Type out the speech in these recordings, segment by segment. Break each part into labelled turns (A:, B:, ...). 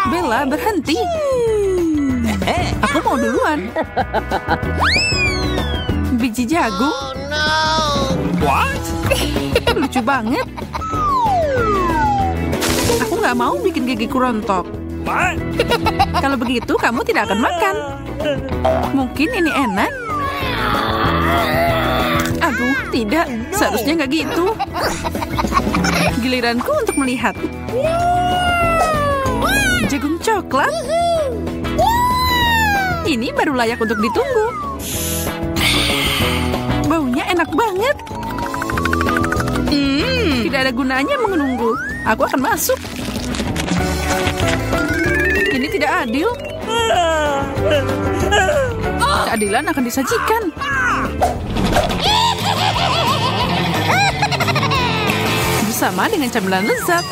A: Bella, berhenti. Aku mau duluan. Biji jagung.
B: What?
A: Lucu banget. Aku nggak mau bikin gigiku rontok.
B: What?
A: Kalau begitu, kamu tidak akan makan. Mungkin ini enak. Aduh, tidak. Seharusnya nggak gitu. Giliranku untuk melihat. Jagung coklat. Ini baru layak untuk ditunggu. Baunya enak banget. Tidak ada gunanya menunggu. Aku akan masuk. Ini tidak adil. Keadilan akan disajikan. Bersama dengan camilan lezat,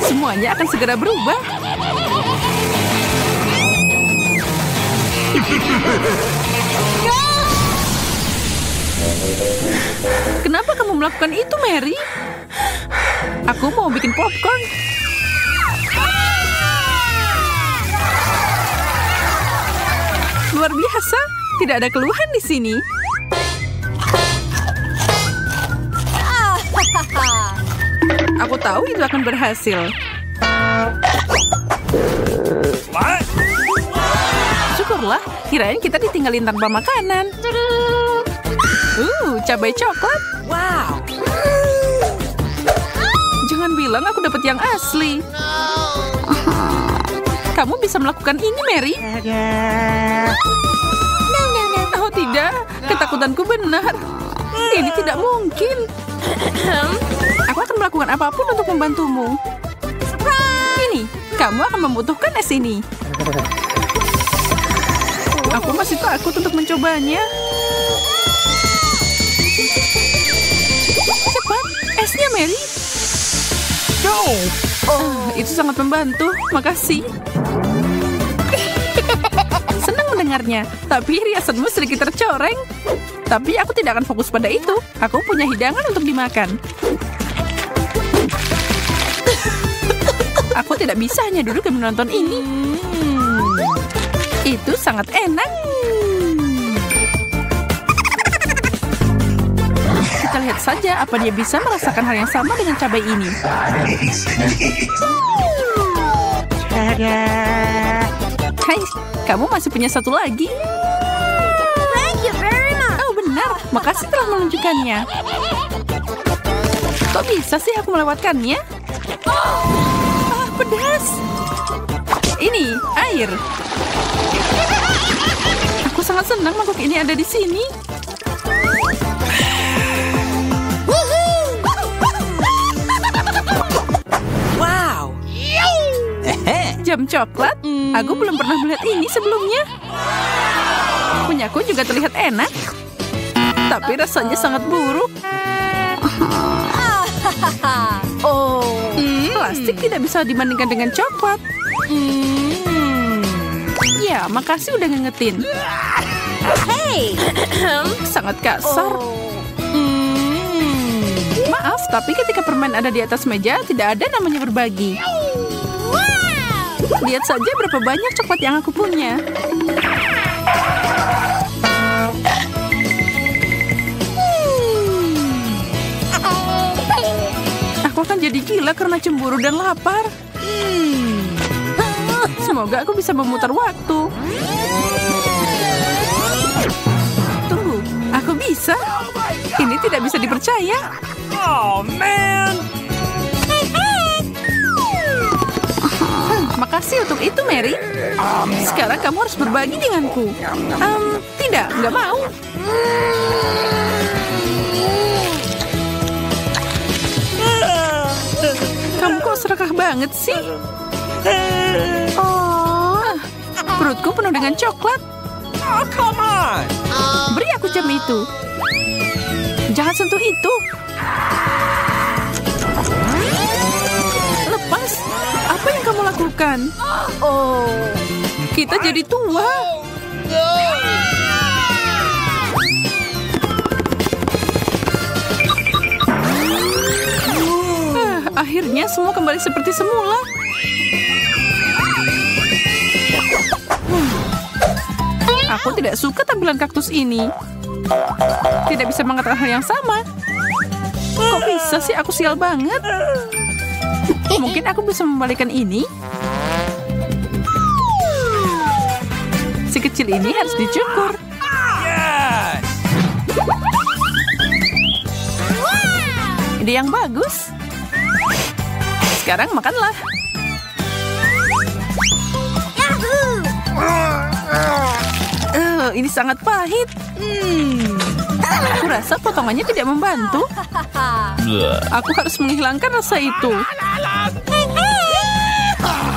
A: semuanya akan segera berubah. Kenapa kamu melakukan itu, Mary? Aku mau bikin popcorn. Luar biasa, tidak ada keluhan di sini. Aku tahu itu akan berhasil.
B: What?
A: Syukurlah, kirain kita ditinggalin tanpa makanan. Cabai coklat.
C: Wow.
A: Jangan bilang aku dapat yang asli. Kamu bisa melakukan ini, Mary? Oh tidak, ketakutanku benar. Ini tidak mungkin. Aku akan melakukan apapun untuk membantumu. Ini, kamu akan membutuhkan es ini. Aku masih takut untuk mencobanya. Cepat, esnya, Mary. Itu sangat membantu. Makasih. Senang mendengarnya, tapi riasanmu sedikit tercoreng. Tapi aku tidak akan fokus pada itu. Aku punya hidangan untuk dimakan. Aku tidak bisa hanya duduk dan menonton ini. Itu sangat enak. Kita lihat saja apa dia bisa merasakan hal yang sama dengan cabai ini. Hai, kamu masih punya satu lagi. Oh benar, makasih telah menunjukkannya. Kok bisa sih aku melewatkannya? Pedas. Ini air. Aku sangat senang mangkuk ini ada di sini.
C: Wow.
A: Jam coklat? Aku belum pernah melihat ini sebelumnya. Punyaku juga terlihat enak. Tapi rasanya sangat buruk. Plastik tidak bisa dibandingkan dengan coklat. Ya, makasih udah ngingetin.
C: Hey.
A: Sangat kasar. Maaf, tapi ketika permen ada di atas meja, tidak ada namanya berbagi. Lihat saja berapa banyak coklat yang aku punya. Aku akan jadi gila karena cemburu dan lapar. Semoga aku bisa memutar waktu. Tunggu, aku bisa. Ini tidak bisa dipercaya.
B: Oh, man.
A: Makasih untuk itu, Mary. Sekarang kamu harus berbagi denganku. Tidak, nggak mau. Kamu kok serakah banget sih? Perutku penuh dengan coklat.
B: Oh, come on.
A: Beri aku jam itu. Jangan sentuh itu. Lepas. Apa yang kamu lakukan? Kita jadi tua. Akhirnya semua kembali seperti semula. Aku tidak suka tampilan kaktus ini. Tidak bisa mengatakan hal yang sama. Kok bisa sih, aku sial banget. Mungkin aku bisa membalikan ini. Si kecil ini harus dicukur.
B: Yes!
A: Ide yang bagus. Sekarang makanlah. Ini sangat pahit. Aku rasa potongannya tidak membantu. Aku harus menghilangkan rasa itu.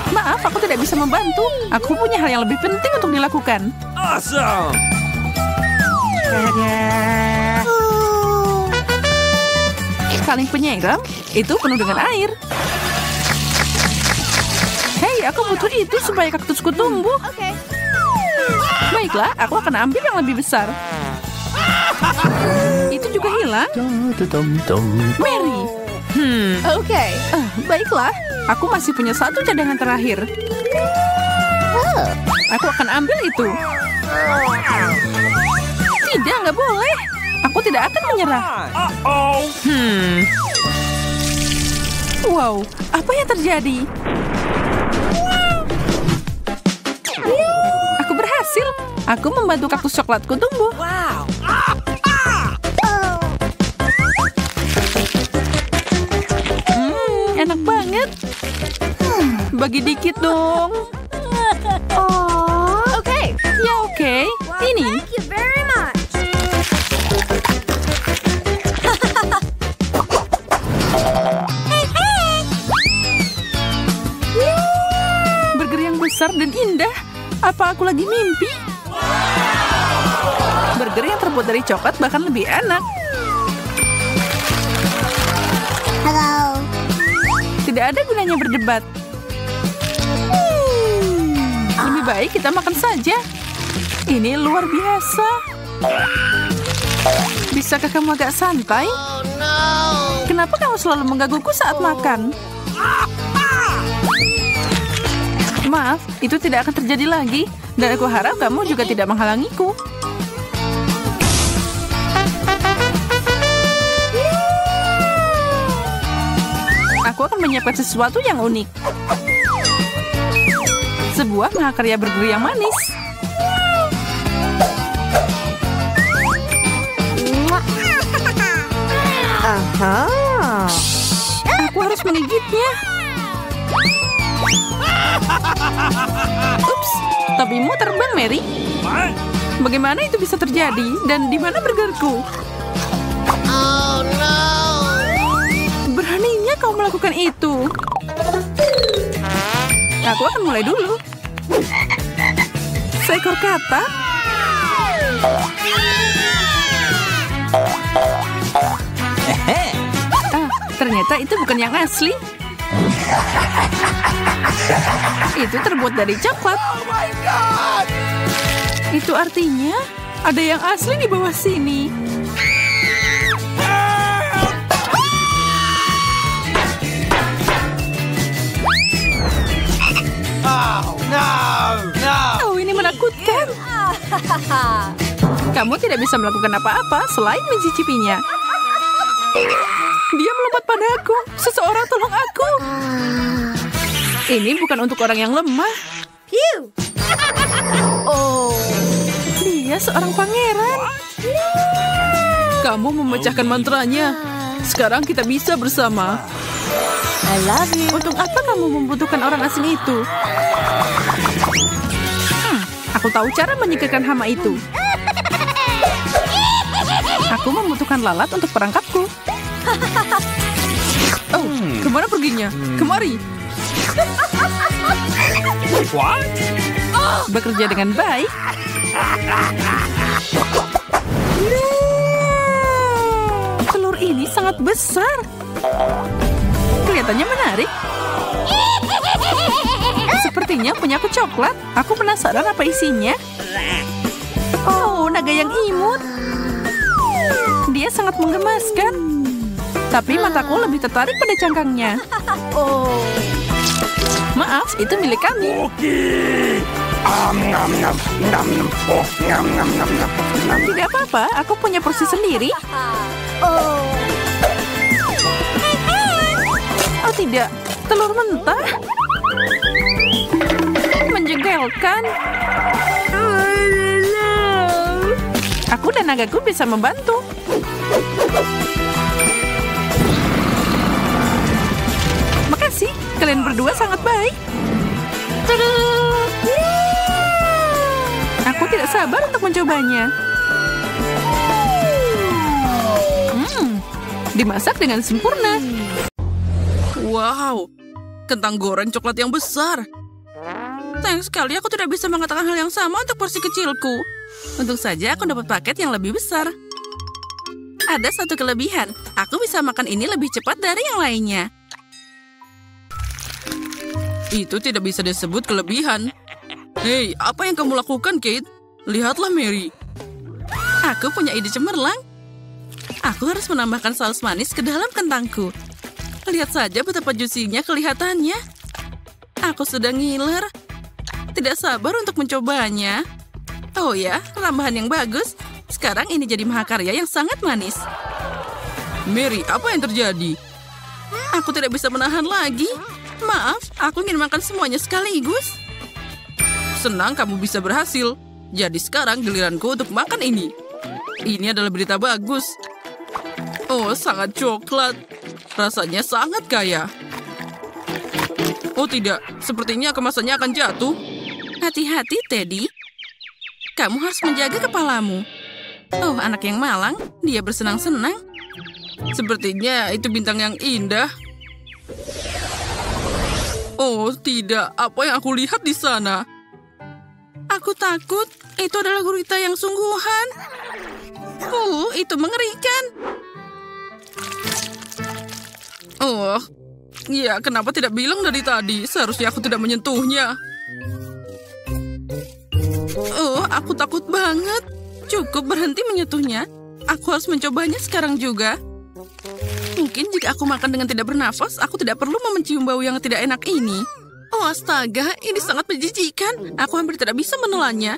A: Maaf, aku tidak bisa membantu. Aku punya hal yang lebih penting untuk dilakukan.
B: Awesome!
A: Kaleng penyiram itu penuh dengan air. Hei, aku butuh itu supaya kaktusku tumbuh. Baiklah, aku akan ambil yang lebih besar. Itu juga hilang. Mary. Baiklah, aku masih punya satu cadangan terakhir. Aku akan ambil itu. Tidak, nggak boleh. Aku tidak akan menyerah.
B: Uh-oh!
A: Wow, apa yang terjadi? Aku berhasil. Aku membantu kaktus coklatku tumbuh.
C: Wow.
A: Enak banget. Bagi dikit dong.
C: Okay.
A: Ya oke. Ini.
C: Thank you very much.
A: Burger yang besar dan indah. Apa aku lagi mimpi? Burger yang terbuat dari coklat bahkan lebih enak.
D: Halo.
A: Tidak ada gunanya berdebat. Lebih baik kita makan saja. Ini luar biasa. Bisakah kamu agak santai? Kenapa kamu selalu menggangguku saat makan? Maaf, itu tidak akan terjadi lagi. Dan aku harap kamu juga tidak menghalangiku. Aku akan menyiapkan sesuatu yang unik. Sebuah mahakarya burger yang manis. Aku harus menggigitnya. Ups, topimu terbang, Mary.
B: What?
A: Bagaimana itu bisa terjadi? Dan di mana burgerku? Beraninya kau melakukan itu. Aku akan mulai dulu. Seekor katak. Ternyata itu bukan yang asli. Itu terbuat dari coklat. Itu artinya ada yang asli di bawah sini.
B: Oh, no! No!
A: Oh, ini menakutkan. Kamu tidak bisa melakukan apa-apa selain mencicipinya. Dia melompat padaku. Seseorang tolong aku. Ini bukan untuk orang yang lemah.
C: Phew.
A: Oh, dia seorang pangeran. Kamu memecahkan mantranya. Sekarang kita bisa bersama.
C: I love you.
A: Untuk apa kamu membutuhkan orang asing itu? Aku tahu cara menyingkirkan hama itu. Aku membutuhkan lalat untuk perangkapku. Oh, kemana perginya? Kemari.
B: What?
A: Bekerja dengan baik. Telur ini sangat besar. Kelihatannya menarik. Sepertinya punya aku coklat. Aku penasaran apa isinya. Oh, naga yang imut. Dia sangat menggemaskan. Tapi mataku lebih tertarik pada cangkangnya.
C: Oh.
A: Maaf, itu milik kami.
B: Cookie. Nam nam nam nam. Oh, nam nam nam nam. Nam.
A: Tidak apa-apa, aku punya porsi sendiri.
C: Oh.
A: Oh tidak, telur mentah. Menjegalkan. Aku dan nagaku bisa membantu. Makasih, kalian berdua sangat baik. Aku tidak sabar untuk mencobanya. Dimasak dengan sempurna. Wow, kentang goreng coklat yang besar. Sayang sekali aku tidak bisa mengatakan hal yang sama untuk porsi kecilku. Untung saja aku dapat paket yang lebih besar. Ada satu kelebihan, aku bisa makan ini lebih cepat dari yang lainnya. Itu tidak bisa disebut kelebihan. Hei, apa yang kamu lakukan, Kate? Lihatlah Mary. Aku punya ide cemerlang. Aku harus menambahkan saus manis ke dalam kentangku. Lihat saja betapa juicy-nya kelihatannya. Aku sudah ngiler. Tidak sabar untuk mencobanya. Oh ya, tambahan yang bagus. Sekarang ini jadi mahakarya yang sangat manis. Mary, apa yang terjadi? Aku tidak bisa menahan lagi. Maaf, aku ingin makan semuanya sekaligus. Senang kamu bisa berhasil. Jadi sekarang giliranku untuk makan ini. Ini adalah berita bagus. Oh, sangat coklat. Rasanya sangat kaya. Oh tidak, sepertinya kemasannya akan jatuh. Hati-hati, Teddy. Kamu harus menjaga kepalamu. Oh, anak yang malang. Dia bersenang-senang. Sepertinya itu bintang yang indah. Oh tidak, apa yang aku lihat di sana? Aku takut. Itu adalah gurita yang sungguhan. Itu mengerikan. Oh, ya kenapa tidak bilang dari tadi? Seharusnya aku tidak menyentuhnya. Oh, aku takut banget. Cukup berhenti menyentuhnya. Aku harus mencobanya sekarang juga. Mungkin jika aku makan dengan tidak bernafas, aku tidak perlu mencium bau yang tidak enak ini. Oh astaga, ini sangat menjijikan. Aku hampir tidak bisa menelannya.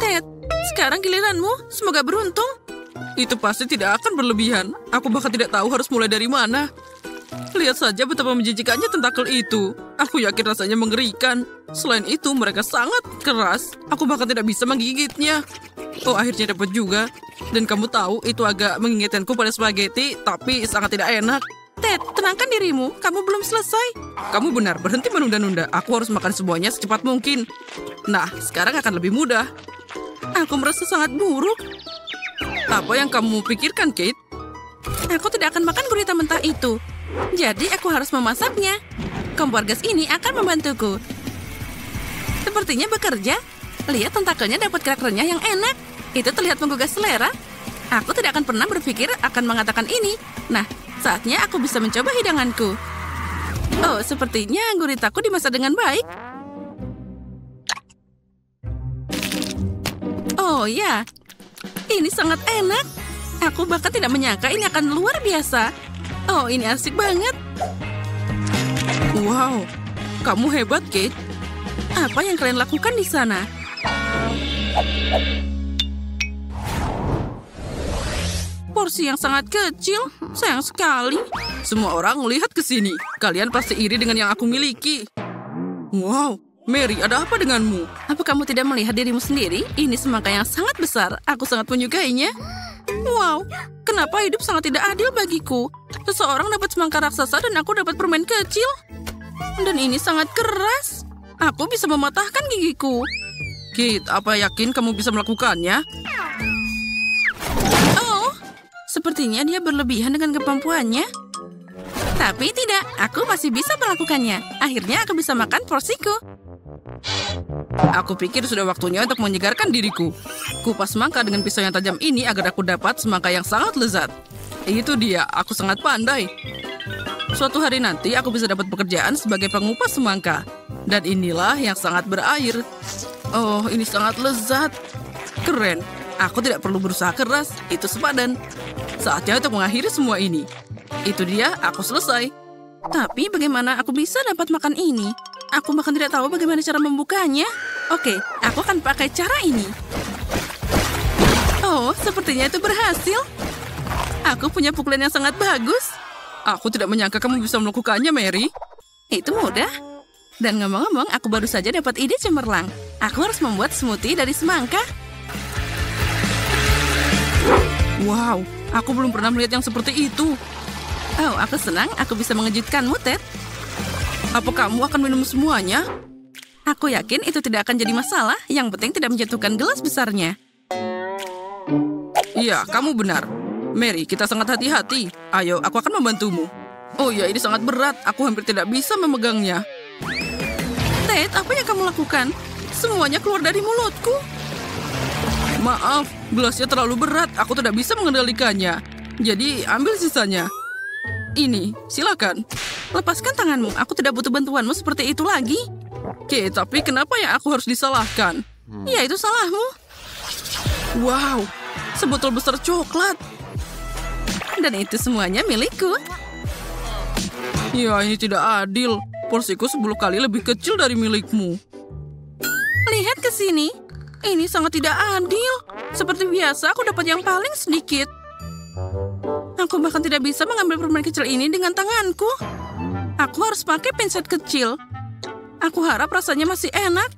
A: Ted, sekarang giliranmu. Semoga beruntung. Itu pasti tidak akan berlebihan. Aku bahkan tidak tahu harus mulai dari mana. Lihat saja betapa menjijikannya tentakel itu. Aku yakin rasanya mengerikan. Selain itu, mereka sangat keras. Aku bahkan tidak bisa menggigitnya. Oh, akhirnya dapat juga. Dan kamu tahu, itu agak mengingatkanku pada spaghetti, tapi sangat tidak enak. Ted, tenangkan dirimu. Kamu belum selesai. Kamu benar, berhenti menunda-nunda. Aku harus makan semuanya secepat mungkin. Nah, sekarang akan lebih mudah. Aku merasa sangat buruk. Apa yang kamu pikirkan, Kate? Aku tidak akan makan gurita mentah itu. Jadi aku harus memasaknya. Kompor gas ini akan membantuku. Sepertinya bekerja. Lihat tentakelnya dapat kerak renyah yang enak. Itu terlihat menggugah selera. Aku tidak akan pernah berpikir akan mengatakan ini. Nah, saatnya aku bisa mencoba hidanganku. Oh, sepertinya guritaku dimasak dengan baik. Oh ya, ini sangat enak. Aku bahkan tidak menyangka ini akan luar biasa. Oh, ini asik banget. Wow, kamu hebat, Kate. Apa yang kalian lakukan di sana? Porsi yang sangat kecil, sayang sekali. Semua orang melihat ke sini. Kalian pasti iri dengan yang aku miliki. Wow, Mary, ada apa denganmu? Apa kamu tidak melihat dirimu sendiri? Ini semangka yang sangat besar. Aku sangat menyukainya. Wow, kenapa hidup sangat tidak adil bagiku? Seseorang dapat semangka raksasa dan aku dapat permen kecil. Dan ini sangat keras. Aku bisa mematahkan gigiku. Kate, apa yakin kamu bisa melakukannya? Oh, sepertinya dia berlebihan dengan kemampuannya. Tapi tidak, aku masih bisa melakukannya. Akhirnya aku bisa makan porsiku. Aku pikir sudah waktunya untuk menyegarkan diriku. Kupas semangka dengan pisau yang tajam ini agar aku dapat semangka yang sangat lezat. Itu dia, aku sangat pandai. Suatu hari nanti aku bisa dapat pekerjaan sebagai pengupas semangka. Dan inilah yang sangat berair. Oh, ini sangat lezat. Keren. Aku tidak perlu berusaha keras, itu sepadan. Saatnya untuk mengakhiri semua ini. Itu dia, aku selesai. Tapi bagaimana aku bisa dapat makan ini? Aku bahkan tidak tahu bagaimana cara membukanya. Oke, aku akan pakai cara ini. Oh, sepertinya itu berhasil. Aku punya pukulan yang sangat bagus. Aku tidak menyangka kamu bisa melakukannya, Mary. Itu mudah. Dan ngomong-ngomong, aku baru saja dapat ide cemerlang. Aku harus membuat smoothie dari semangka. Wow, aku belum pernah melihat yang seperti itu. Oh, aku senang aku bisa mengejutkanmu, Ted. Apa kamu akan minum semuanya? Aku yakin itu tidak akan jadi masalah. Yang penting tidak menjatuhkan gelas besarnya. Iya, kamu benar. Mary, kita sangat hati-hati. Ayo, aku akan membantumu. Oh ya, ini sangat berat. Aku hampir tidak bisa memegangnya. Ted, apa yang kamu lakukan? Semuanya keluar dari mulutku. Maaf, gelasnya terlalu berat. Aku tidak bisa mengendalikannya. Jadi, ambil sisanya. Ini, silakan. Lepaskan tanganmu. Aku tidak butuh bantuanmu seperti itu lagi. Oke, tapi kenapa ya aku harus disalahkan? Ya, itu salahmu. Wow, sebotol besar coklat. Dan itu semuanya milikku. Ya, ini tidak adil. Porsiku 10 kali lebih kecil dari milikmu. Lihat ke sini. Ini sangat tidak adil. Seperti biasa, aku dapat yang paling sedikit. Aku bahkan tidak bisa mengambil permen kecil ini dengan tanganku. Aku harus pakai pinset kecil. Aku harap rasanya masih enak.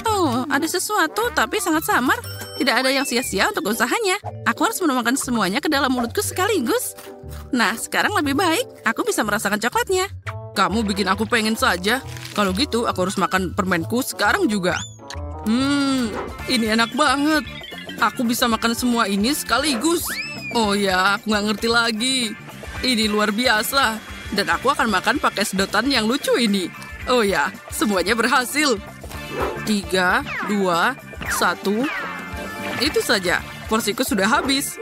A: Oh, ada sesuatu tapi sangat samar. Tidak ada yang sia-sia untuk usahanya. Aku harus menuangkan semuanya ke dalam mulutku sekaligus. Nah, sekarang lebih baik. Aku bisa merasakan coklatnya. Kamu bikin aku pengen saja. Kalau gitu, aku harus makan permenku sekarang juga. Ini enak banget. Aku bisa makan semua ini sekaligus. Oh ya, aku nggak ngerti lagi. Ini luar biasa. Dan aku akan makan pakai sedotan yang lucu ini. Oh ya, semuanya berhasil. 3, 2, 1. Itu saja, porsiku sudah habis.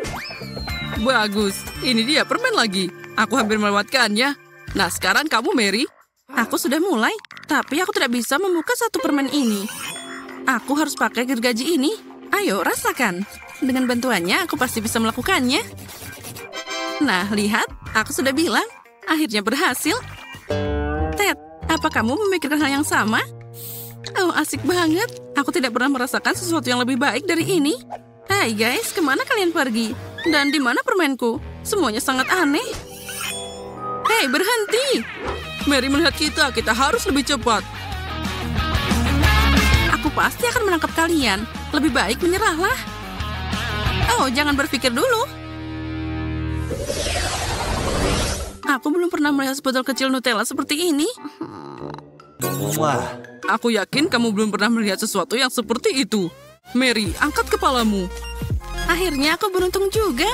A: Bagus, ini dia permen lagi. Aku hampir melewatkannya. Nah, sekarang kamu, Mary. Aku sudah mulai, tapi aku tidak bisa membuka satu permen ini. Aku harus pakai gergaji ini. Ayo, rasakan. Dengan bantuannya, aku pasti bisa melakukannya. Nah, lihat. Aku sudah bilang. Akhirnya berhasil. Ted, apa kamu memikirkan hal yang sama? Oh, asik banget. Aku tidak pernah merasakan sesuatu yang lebih baik dari ini. Hai guys, kemana kalian pergi? Dan di mana permenku? Semuanya sangat aneh. Hei, berhenti. Mary melihat kita harus lebih cepat. Aku pasti akan menangkap kalian. Lebih baik menyerahlah. Oh, jangan berpikir dulu. Aku belum pernah melihat sebotol kecil Nutella seperti ini.
B: Wah.
A: Aku yakin kamu belum pernah melihat sesuatu yang seperti itu. Mary, angkat kepalamu. Akhirnya aku beruntung juga.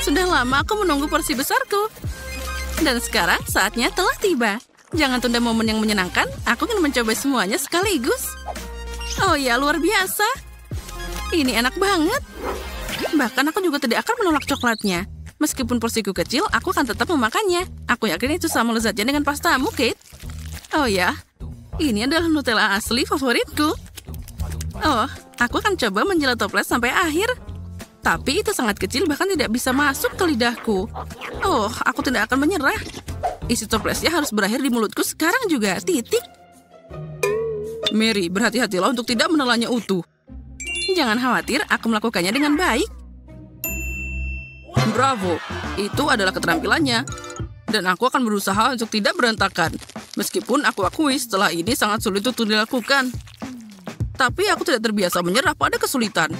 A: Sudah lama aku menunggu porsi besarku. Dan sekarang saatnya telah tiba. Jangan tunda momen yang menyenangkan. Aku ingin mencoba semuanya sekaligus. Oh ya, luar biasa. Ini enak banget. Bahkan aku juga tidak akan menolak coklatnya. Meskipun porsiku kecil, aku akan tetap memakannya. Aku yakin itu sama lezatnya dengan pastamu, Kate. Oh ya, ini adalah Nutella asli favoritku. Oh, aku akan coba menjilat toples sampai akhir. Tapi itu sangat kecil, bahkan tidak bisa masuk ke lidahku. Oh, aku tidak akan menyerah. Isi toplesnya harus berakhir di mulutku sekarang juga. Titik. Mary, berhati-hatilah untuk tidak menelannya utuh. Jangan khawatir, aku melakukannya dengan baik. Bravo, itu adalah keterampilannya. Dan aku akan berusaha untuk tidak berantakan. Meskipun aku akui setelah ini sangat sulit untuk dilakukan. Tapi aku tidak terbiasa menyerah pada kesulitan.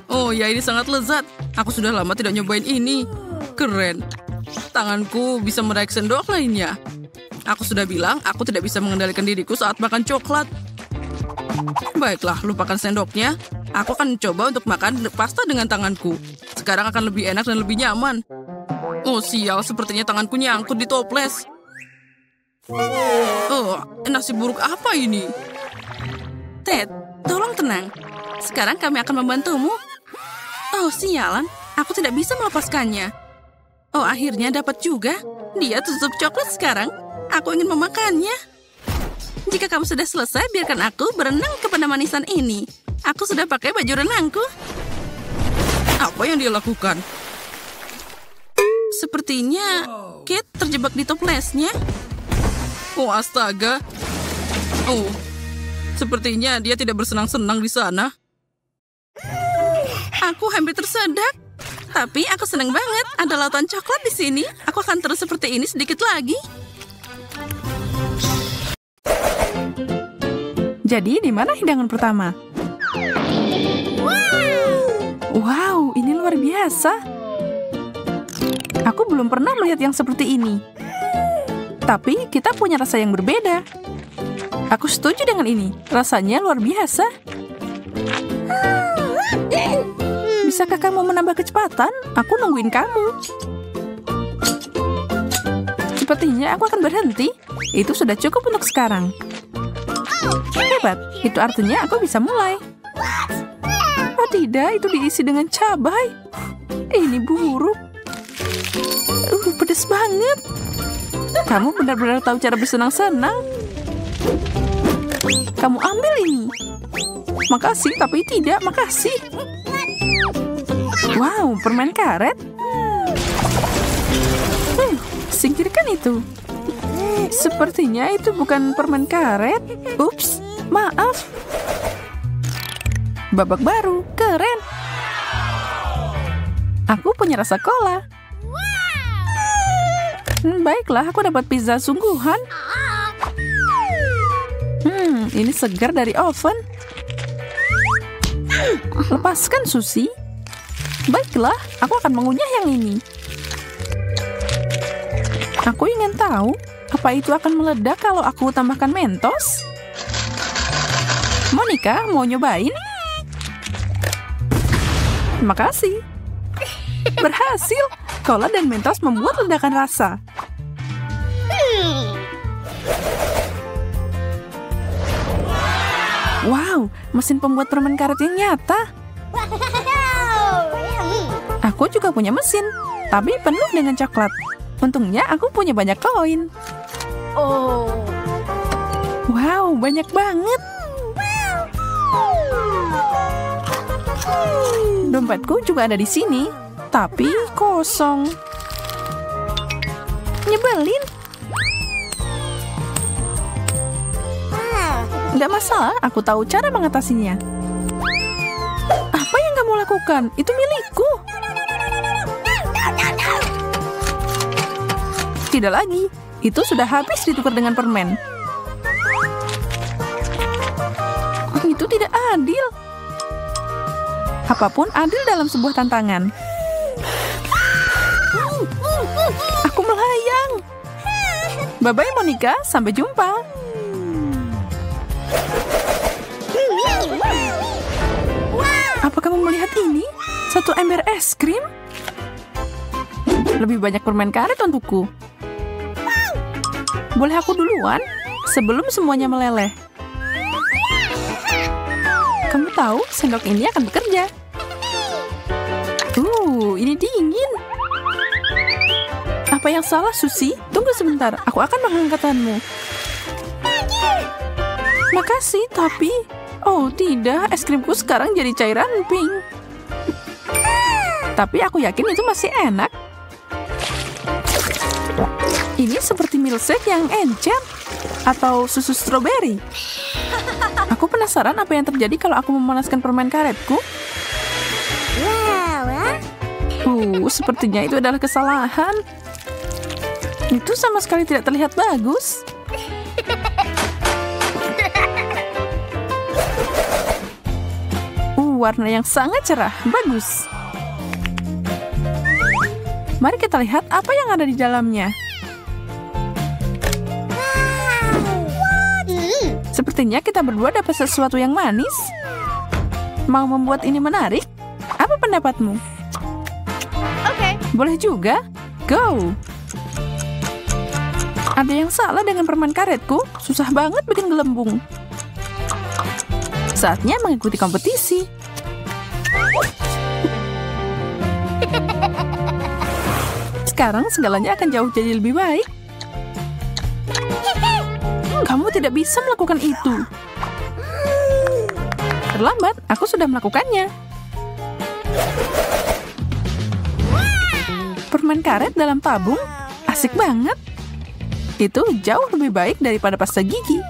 A: Oh ya, ini sangat lezat. Aku sudah lama tidak nyobain ini. Keren. Tanganku bisa meraih sendok lainnya. Aku sudah bilang aku tidak bisa mengendalikan diriku saat makan coklat. Baiklah, lupakan sendoknya. Aku akan mencoba untuk makan pasta dengan tanganku. Sekarang akan lebih enak dan lebih nyaman. Oh sial, sepertinya tanganku nyangkut di toples. Oh, nasi buruk apa ini? Ted, tolong tenang. Sekarang kami akan membantumu. Oh sialan, aku tidak bisa melepaskannya. Oh, akhirnya dapat juga. Dia tutup coklat sekarang. Aku ingin memakannya. Jika kamu sudah selesai, biarkan aku berenang kepada manisan ini. Aku sudah pakai baju renangku. Apa yang dia lakukan? Sepertinya Kate terjebak di toplesnya. Oh, astaga. Oh, sepertinya dia tidak bersenang-senang di sana. Aku hampir tersedak. Tapi aku senang banget. Ada lautan coklat di sini. Aku akan terus seperti ini sedikit lagi. Jadi, di mana hidangan pertama? Wow, ini luar biasa. Aku belum pernah melihat yang seperti ini. Tapi kita punya rasa yang berbeda. Aku setuju dengan ini. Rasanya luar biasa. Bisakah kamu menambah kecepatan? Aku nungguin kamu. Sepertinya aku akan berhenti. Itu sudah cukup untuk sekarang. Hebat, itu artinya aku bisa mulai. Oh tidak, itu diisi dengan cabai. Ini buruk. Pedas banget. Kamu benar-benar tahu cara bersenang-senang. Kamu ambil ini. Makasih, tapi tidak, makasih. Wow, permen karet. Singkirkan itu. Sepertinya itu bukan permen karet. Ups, maaf. Babak baru, keren. Aku punya rasa cola. Baiklah, aku dapat pizza sungguhan. Ini segar dari oven. Lepaskan sushi. Baiklah, aku akan mengunyah yang ini. Aku ingin tahu, apa itu akan meledak kalau aku tambahkan Mentos? Monica, mau nyobain? Terima kasih. Berhasil. Cola dan Mentos membuat ledakan rasa. Wow, mesin pembuat permen karet yang nyata. Aku juga punya mesin, tapi penuh dengan coklat. Untungnya aku punya banyak koin.
C: Oh.
A: Wow, banyak banget. Dompetku juga ada di sini, tapi kosong. Nyebelin. Nggak masalah, aku tahu cara mengatasinya. Apa yang kamu lakukan? Itu milikku. Tidak lagi. Itu sudah habis ditukar dengan permen. Itu tidak adil. Apapun adil dalam sebuah tantangan. Aku melayang. Bye-bye Monica, sampai jumpa. Apa kamu melihat ini? Satu ember es krim? Lebih banyak permen karet untukku. Boleh aku duluan? Sebelum semuanya meleleh. Kamu tahu, sendok ini akan bekerja. Ini dingin. Apa yang salah, Susi? Tunggu sebentar, aku akan mengangkatanmu. Makasih, tapi... Oh tidak, es krimku sekarang jadi cairan pink. Tapi aku yakin itu masih enak. Ini seperti milkshake yang encer. Atau susu stroberi. Aku penasaran apa yang terjadi kalau aku memanaskan permen karetku. Sepertinya itu adalah kesalahan. Itu sama sekali tidak terlihat bagus. Warna yang sangat cerah, bagus. Mari kita lihat apa yang ada di dalamnya. Sepertinya kita berdua dapat sesuatu yang manis. Mau membuat ini menarik? Apa pendapatmu?
C: Oke.
A: Boleh juga. Go! Ada yang salah dengan permen karetku. Susah banget bikin gelembung. Saatnya mengikuti kompetisi. Sekarang segalanya akan jauh jadi lebih baik. Kamu tidak bisa melakukan itu. Terlambat, aku sudah melakukannya. Permen Permen karet dalam tabung? Asik banget. Itu jauh lebih baik daripada pasta gigi.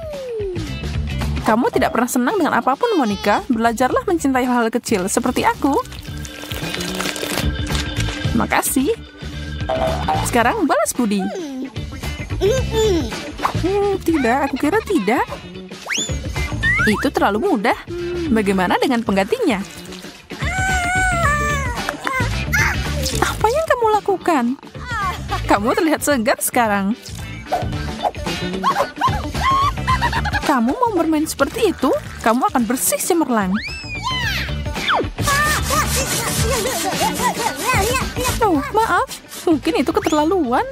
A: Kamu tidak pernah senang dengan apapun, Monica. Belajarlah mencintai hal-hal kecil seperti aku. Makasih. Sekarang balas budi. Tidak, aku kira tidak. Itu terlalu mudah. Bagaimana dengan penggantinya? Apa yang kamu lakukan? Kamu terlihat segar sekarang. Kamu mau bermain seperti itu? Kamu akan bersih cemerlang. Oh, maaf. Mungkin itu keterlaluan.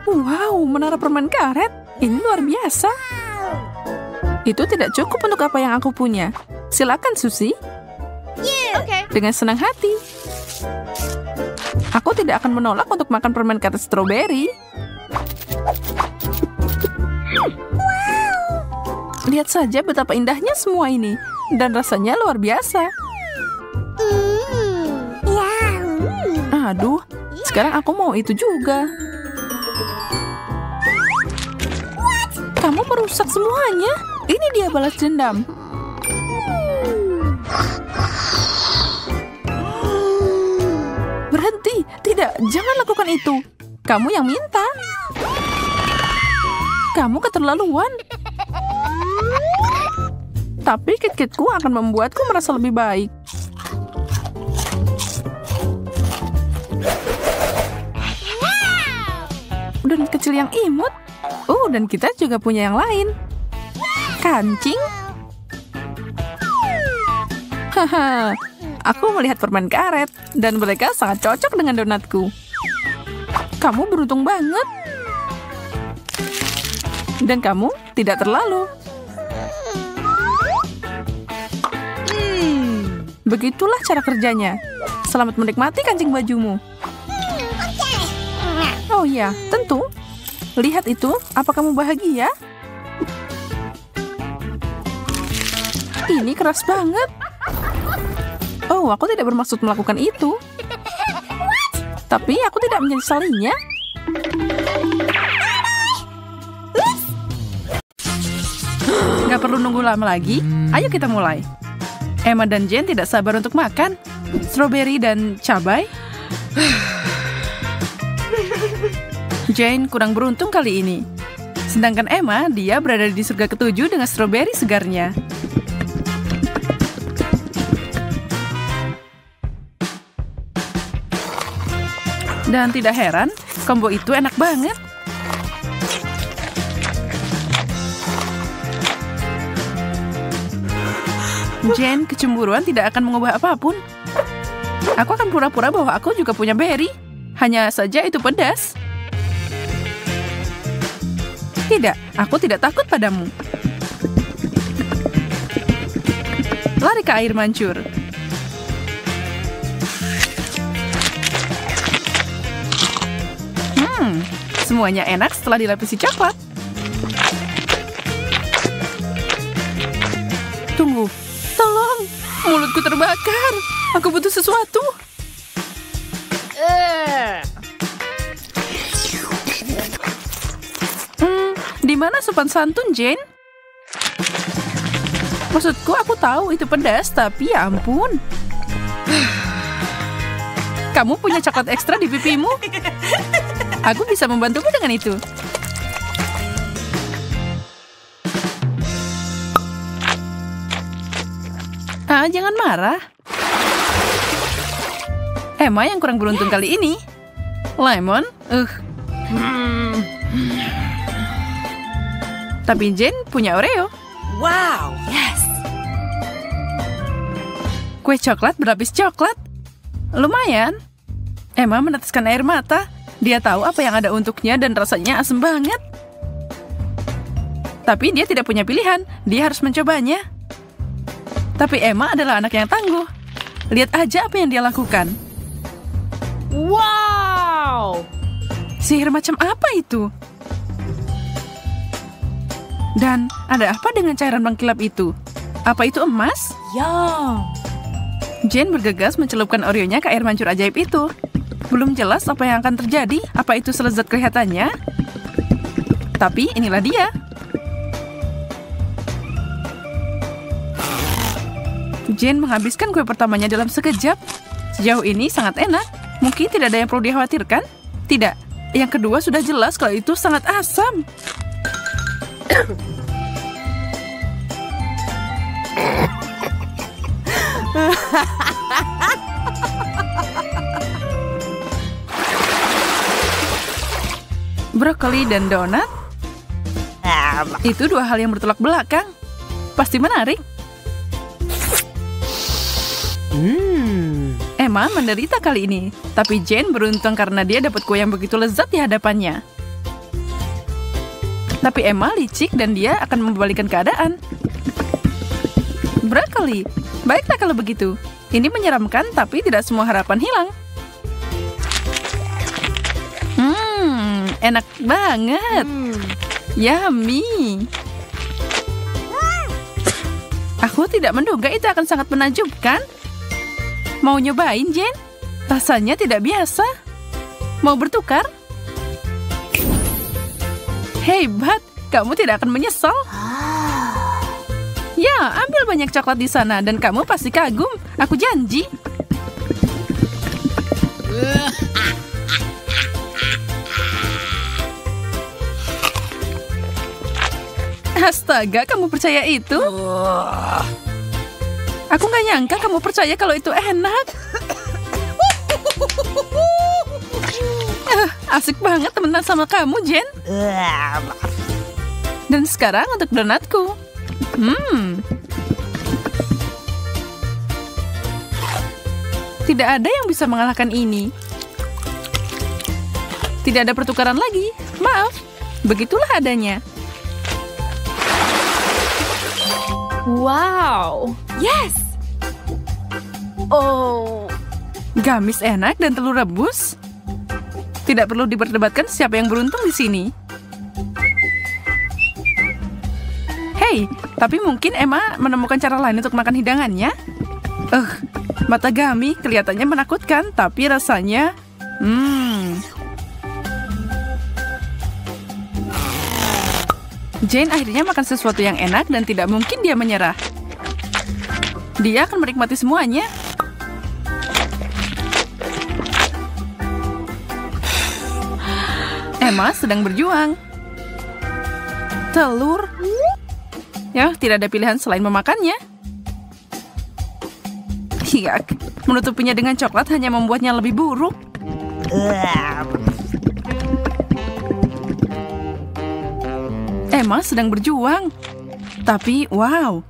A: Wow, menara permen karet. Ini luar biasa. Itu tidak cukup untuk apa yang aku punya. Silakan, Susie.
C: Okay.
A: Dengan senang hati. Aku tidak akan menolak untuk makan permen karet stroberi. Lihat saja betapa indahnya semua ini. Dan rasanya luar biasa. Aduh, sekarang aku mau itu juga. Kamu merusak semuanya. Ini dia balas dendam. Berhenti. Tidak, jangan lakukan itu. Kamu yang minta. Kamu keterlaluan. Tapi kit-kitku akan membuatku merasa lebih baik. Dan kecil yang imut. Dan kita juga punya yang lain. Kancing. Haha, aku melihat permen karet. Dan mereka sangat cocok dengan donatku. Kamu beruntung banget. Dan kamu tidak terlalu. Begitulah cara kerjanya. Selamat menikmati kancing bajumu. Oh ya, tentu. Lihat itu, apa kamu bahagia? Ini keras banget. Oh, aku tidak bermaksud melakukan itu. Tapi aku tidak menyesalinya. Gak perlu nunggu lama lagi. Ayo kita mulai. Emma dan Jane tidak sabar untuk makan. Stroberi dan cabai. Jane kurang beruntung kali ini. Sedangkan Emma, dia berada di surga ketujuh dengan stroberi segarnya. Dan tidak heran, combo itu enak banget. Jane kecemburuan tidak akan mengubah apapun. Aku akan pura-pura bahwa aku juga punya berry. Hanya saja itu pedas. Tidak, aku tidak takut padamu. Lari ke air mancur. Semuanya enak setelah dilapisi coklat. Tunggu. Tolong, mulutku terbakar. Aku butuh sesuatu. Di mana sopan santun, Jane? Maksudku, aku tahu itu pedas, tapi ya ampun. Kamu punya coklat ekstra di pipimu? Aku bisa membantumu dengan itu. Jangan marah. Emma yang kurang beruntung kali ini. Lemon, Tapi Jane punya Oreo.
E: Wow, yes.
A: Kue coklat berlapis coklat. Lumayan. Emma meneteskan air mata. Dia tahu apa yang ada untuknya dan rasanya asem banget. Tapi dia tidak punya pilihan. Dia harus mencobanya. Tapi Emma adalah anak yang tangguh. Lihat aja apa yang dia lakukan.
E: Wow!
A: Sihir macam apa itu? Dan ada apa dengan cairan mengkilap itu? Apa itu emas?
E: Yum.
A: Jane bergegas mencelupkan Oreo-nya ke air mancur ajaib itu. Belum jelas apa yang akan terjadi. Apa itu selezat kelihatannya? Tapi inilah dia. Jane menghabiskan kue pertamanya dalam sekejap. Sejauh ini sangat enak. Mungkin tidak ada yang perlu dikhawatirkan. Tidak. Yang kedua sudah jelas kalau itu sangat asam. Brokoli dan donat? Itu dua hal yang bertolak belakang. Pasti menarik. Emma menderita kali ini, tapi Jane beruntung karena dia dapat kue yang begitu lezat di hadapannya. Tapi Emma licik dan dia akan membalikan keadaan. Brokoli, baiklah kalau begitu. Ini menyeramkan, tapi tidak semua harapan hilang. Enak banget. Yummy. Aku tidak menduga itu akan sangat menakjubkan. Mau nyobain, Jane? Rasanya tidak biasa. Mau bertukar? Hebat, kamu tidak akan menyesal. Ya, ambil banyak coklat di sana dan kamu pasti kagum. Aku janji. Astaga, kamu percaya itu? Aku nggak nyangka kamu percaya kalau itu enak. Asik banget temenan sama kamu, Jen. Dan sekarang untuk donatku. Tidak ada yang bisa mengalahkan ini. Tidak ada pertukaran lagi. Maaf, begitulah adanya.
E: Wow. Yes. Oh.
A: Gamis enak dan telur rebus. Tidak perlu diperdebatkan siapa yang beruntung di sini. Hei, tapi mungkin Emma menemukan cara lain untuk makan hidangannya. Mata Gami kelihatannya menakutkan, tapi rasanya... Jane akhirnya makan sesuatu yang enak dan tidak mungkin dia menyerah. Dia akan menikmati semuanya. Emma sedang berjuang. Telur. Ya, tidak ada pilihan selain memakannya. Hiak, menutupinya dengan coklat hanya membuatnya lebih buruk. Emma sedang berjuang. Tapi, wow.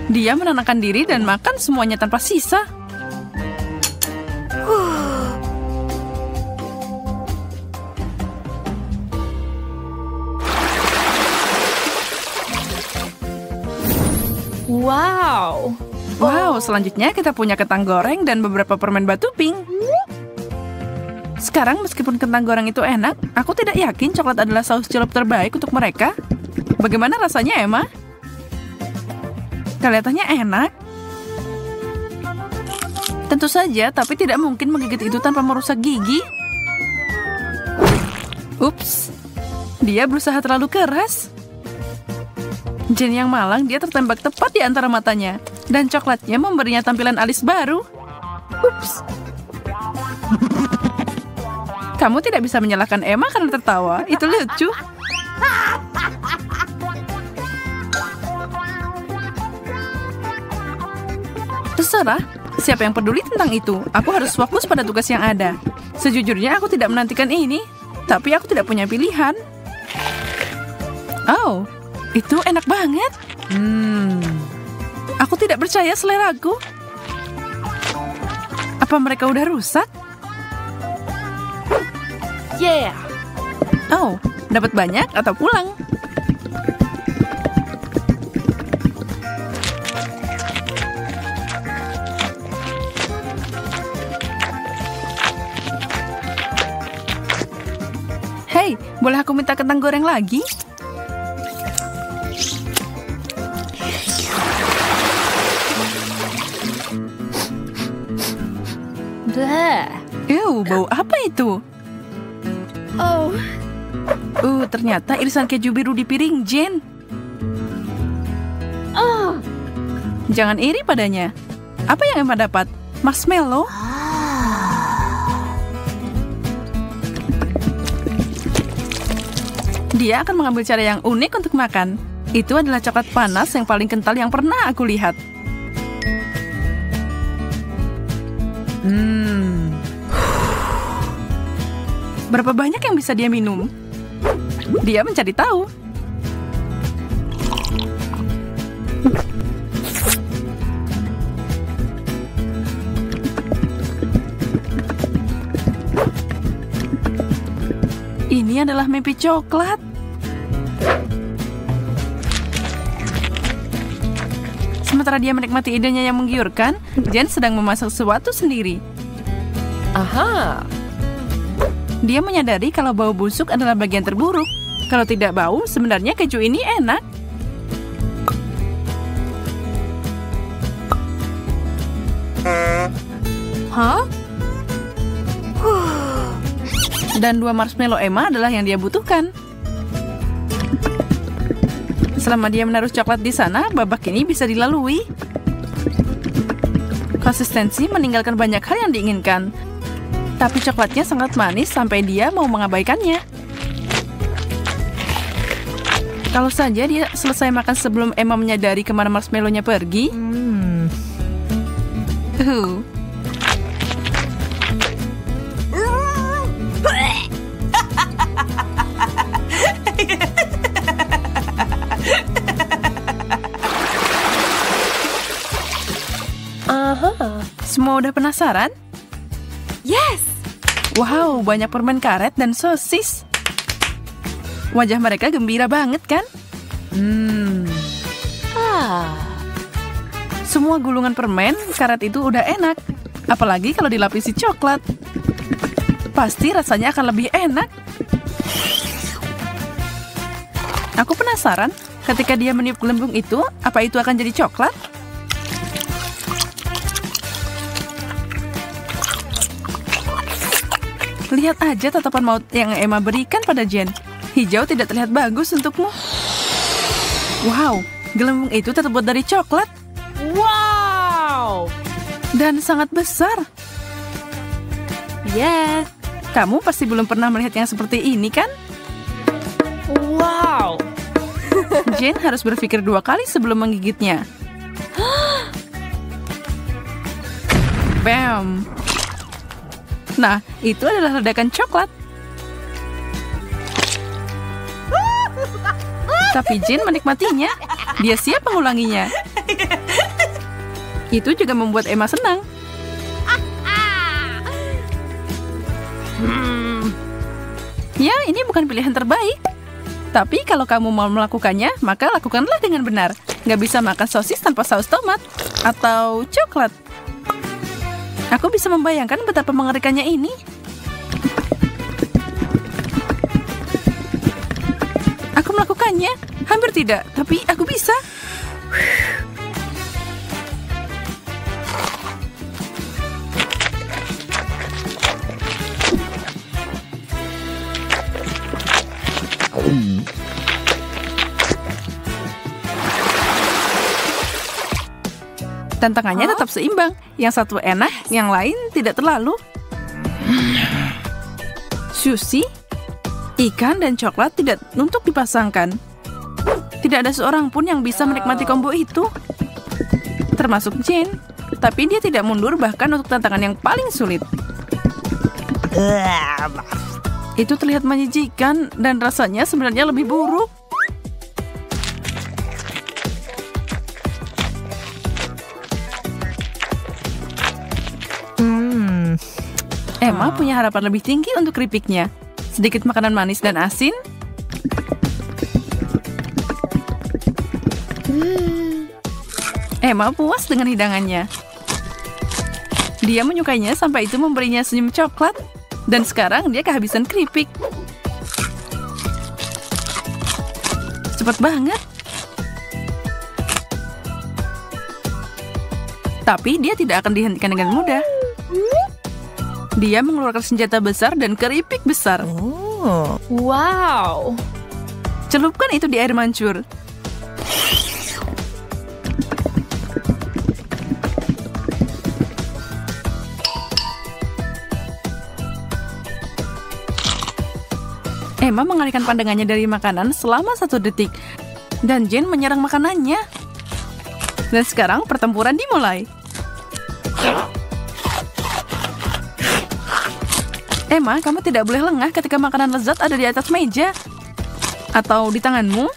A: Dia menenangkan diri dan makan semuanya tanpa sisa.
E: Wow.
A: Wow, selanjutnya kita punya kentang goreng dan beberapa permen batu pink. Sekarang meskipun kentang goreng itu enak, aku tidak yakin coklat adalah saus celup terbaik untuk mereka. Bagaimana rasanya, Emma? Kelihatannya enak. Tentu saja, tapi tidak mungkin menggigit itu tanpa merusak gigi. Ups, dia berusaha terlalu keras. Jane yang malang, dia tertembak tepat di antara matanya. Dan coklatnya memberinya tampilan alis baru. Ups. Kamu tidak bisa menyalahkan Emma karena tertawa. Itu lucu. Terserah. Siapa yang peduli tentang itu? Aku harus fokus pada tugas yang ada. Sejujurnya aku tidak menantikan ini. Tapi aku tidak punya pilihan. Oh, itu enak banget. Aku tidak percaya seleraku. Apa mereka udah rusak?
E: Yeah.
A: Oh, dapat banyak atau pulang? Hei, Boleh aku minta kentang goreng lagi?
E: Bleh.
A: Bau apa itu?
E: Oh.
A: Ternyata irisan keju biru di piring Jane.
E: Oh.
A: Jangan iri padanya. Apa yang Emma dapat? Marshmallow? Dia akan mengambil cara yang unik untuk makan. Itu adalah coklat panas yang paling kental yang pernah aku lihat. Berapa banyak yang bisa dia minum? Dia mencari tahu. Ini adalah mimpi coklat. Sementara dia menikmati idenya yang menggiurkan, Jen sedang memasak sesuatu sendiri.
E: Aha.
A: Dia menyadari kalau bau busuk adalah bagian terburuk. Kalau tidak bau, sebenarnya keju ini enak.
E: Hah?
A: Dan 2 marshmallow Emma adalah yang dia butuhkan. Selama dia menaruh coklat di sana, babak ini bisa dilalui. Konsistensi meninggalkan banyak hal yang diinginkan. Tapi coklatnya sangat manis sampai dia mau mengabaikannya. Kalau saja dia selesai makan sebelum Emma menyadari kemana marshmallow-nya pergi. Semua udah penasaran?
E: Yes.
A: Wow, banyak permen karet dan sosis. Wajah mereka gembira banget kan? Semua gulungan permen karet itu udah enak. Apalagi kalau dilapisi coklat. Pasti rasanya akan lebih enak. Aku penasaran, ketika dia meniup gelembung itu, apa itu akan jadi coklat? Lihat aja tatapan maut yang Emma berikan pada Jen. Hijau tidak terlihat bagus untukmu. Wow, gelembung itu terbuat dari coklat.
E: Wow.
A: Dan sangat besar.
E: Yes.
A: Kamu pasti belum pernah melihat yang seperti ini, kan?
E: Wow.
A: Jen harus berpikir 2 kali sebelum menggigitnya. Bam. Nah, itu adalah ledakan coklat. Tapi Jen menikmatinya. Dia siap mengulanginya. Itu juga membuat Emma senang. Ya, ini bukan pilihan terbaik. Tapi kalau kamu mau melakukannya, maka lakukanlah dengan benar. Nggak bisa makan sosis tanpa saus tomat. Atau coklat. Aku bisa membayangkan betapa mengerikannya ini. Aku melakukannya. Hampir tidak, tapi aku bisa. Tantangannya tetap seimbang. Yang satu enak, yang lain tidak terlalu. Sushi, ikan, dan coklat tidak untuk dipasangkan. Tidak ada seorang pun yang bisa menikmati combo itu. Termasuk Jane. Tapi dia tidak mundur bahkan untuk tantangan yang paling sulit. Itu terlihat menjijikan dan rasanya sebenarnya lebih buruk. Emma punya harapan lebih tinggi untuk keripiknya. Sedikit makanan manis dan asin. Emma puas dengan hidangannya. Dia menyukainya sampai itu memberinya senyum coklat. Dan sekarang dia kehabisan keripik. cepat banget. Tapi dia tidak akan dihentikan dengan mudah. Dia mengeluarkan senjata besar dan keripik besar.
E: Wow.
A: Celupkan itu di air mancur. Emma mengalihkan pandangannya dari makanan selama 1 detik. Dan Jane menyerang makanannya. Dan sekarang pertempuran dimulai. Emma, kamu tidak boleh lengah ketika makanan lezat ada di atas meja. Atau di tanganmu.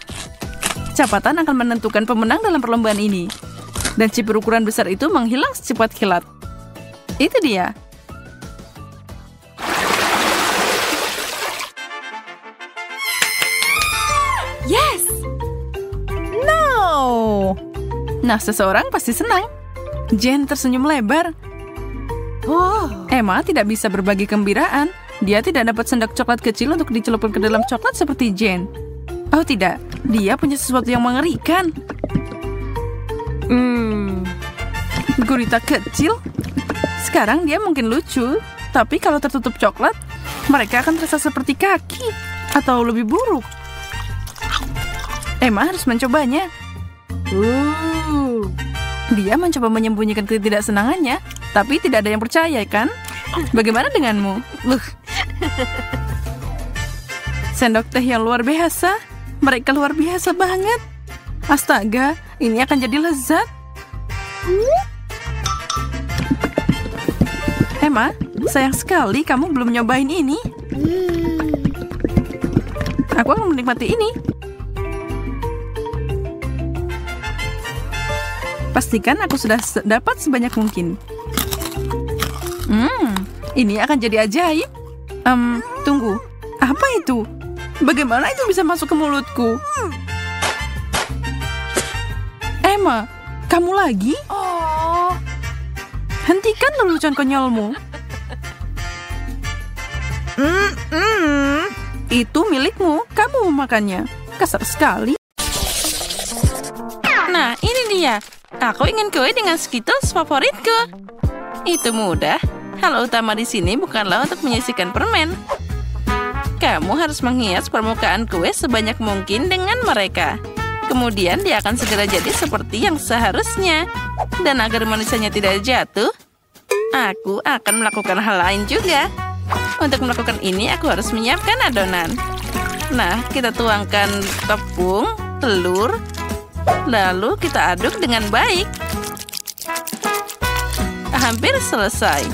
A: Kecepatan akan menentukan pemenang dalam perlombaan ini. Dan chip berukuran besar itu menghilang secepat kilat. Itu dia.
E: Yes! No!
A: Nah, seseorang pasti senang. Jane tersenyum lebar. Emma tidak bisa berbagi kegembiraan. Dia tidak dapat sendok coklat kecil untuk dicelupkan ke dalam coklat seperti Jane. Oh tidak, dia punya sesuatu yang mengerikan. Gurita kecil. Sekarang dia mungkin lucu, tapi kalau tertutup coklat, mereka akan terasa seperti kaki. Atau lebih buruk. Emma harus mencobanya. Dia mencoba menyembunyikan ketidaksenangannya, tapi tidak ada yang percaya, kan? Bagaimana denganmu? Sendok teh yang luar biasa. Mereka luar biasa banget. Astaga, ini akan jadi lezat. Emma, sayang sekali kamu belum nyobain ini. Aku akan menikmati ini. Pastikan aku sudah dapat sebanyak mungkin. Ini akan jadi ajaib. Tunggu. Apa itu? Bagaimana itu bisa masuk ke mulutku? Emma, kamu lagi? Hentikan lelucon konyolmu. Itu milikmu. Kamu memakannya. Kasar sekali. Nah, ini dia. Aku ingin kue dengan Skittles favoritku. Itu mudah. Hal utama di sini bukanlah untuk menyisihkan permen. Kamu harus menghias permukaan kue sebanyak mungkin dengan mereka. Kemudian dia akan segera jadi seperti yang seharusnya. Dan agar manisanya tidak jatuh, aku akan melakukan hal lain juga. Untuk melakukan ini, aku harus menyiapkan adonan. Nah, kita tuangkan tepung, telur, lalu kita aduk dengan baik. Hampir selesai.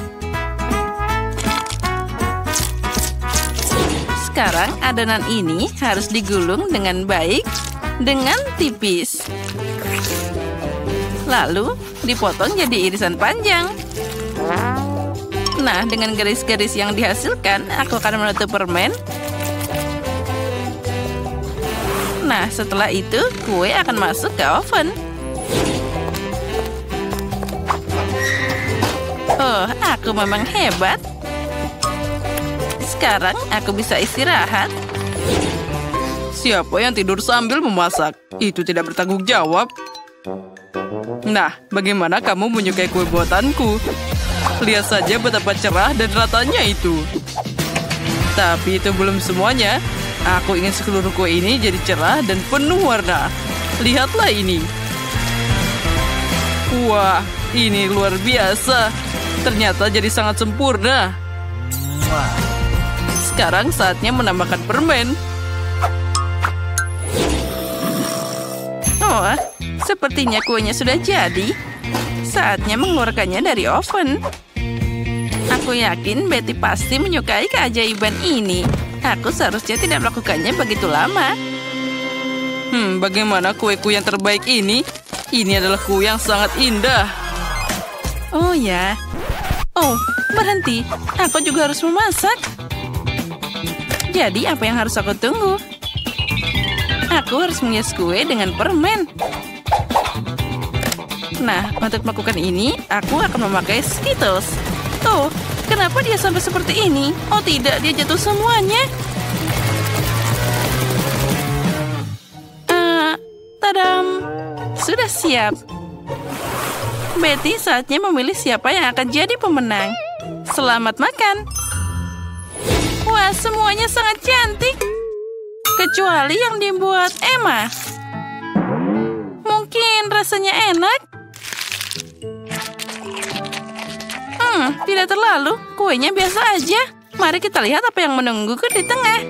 A: Sekarang adonan ini harus digulung dengan baik, dengan tipis. Lalu dipotong jadi irisan panjang. Nah, dengan garis-garis yang dihasilkan, aku akan menutup permen. Nah, setelah itu, kue akan masuk ke oven. Oh, aku memang hebat. Sekarang aku bisa istirahat.
F: Siapa yang tidur sambil memasak? Itu tidak bertanggung jawab. Nah, bagaimana kamu menyukai kue buatanku? Lihat saja betapa cerah dan ratanya itu. Tapi itu belum semuanya. Aku ingin seluruh kue ini jadi cerah dan penuh warna. Lihatlah ini. Wah, ini luar biasa. Ternyata jadi sangat sempurna. Sekarang saatnya menambahkan permen.
A: Oh, sepertinya kuenya sudah jadi. Saatnya mengeluarkannya dari oven. Aku yakin Betty pasti menyukai keajaiban ini. Aku seharusnya tidak melakukannya begitu lama.
F: Bagaimana kueku yang terbaik ini? Ini adalah kue yang sangat indah.
A: Oh ya. Oh, berhenti. Aku juga harus memasak. Jadi apa yang harus aku tunggu? Aku harus menghias kue dengan permen. Nah, untuk melakukan ini, aku akan memakai Skittles. Oh, kenapa dia sampai seperti ini? Oh tidak, dia jatuh semuanya. Tadam! Sudah siap. Betty saatnya memilih siapa yang akan jadi pemenang. Selamat makan. Wah, semuanya sangat cantik. Kecuali yang dibuat Emma. Mungkin rasanya enak. Tidak terlalu. Kuenya biasa aja. Mari kita lihat apa yang menungguku di tengah.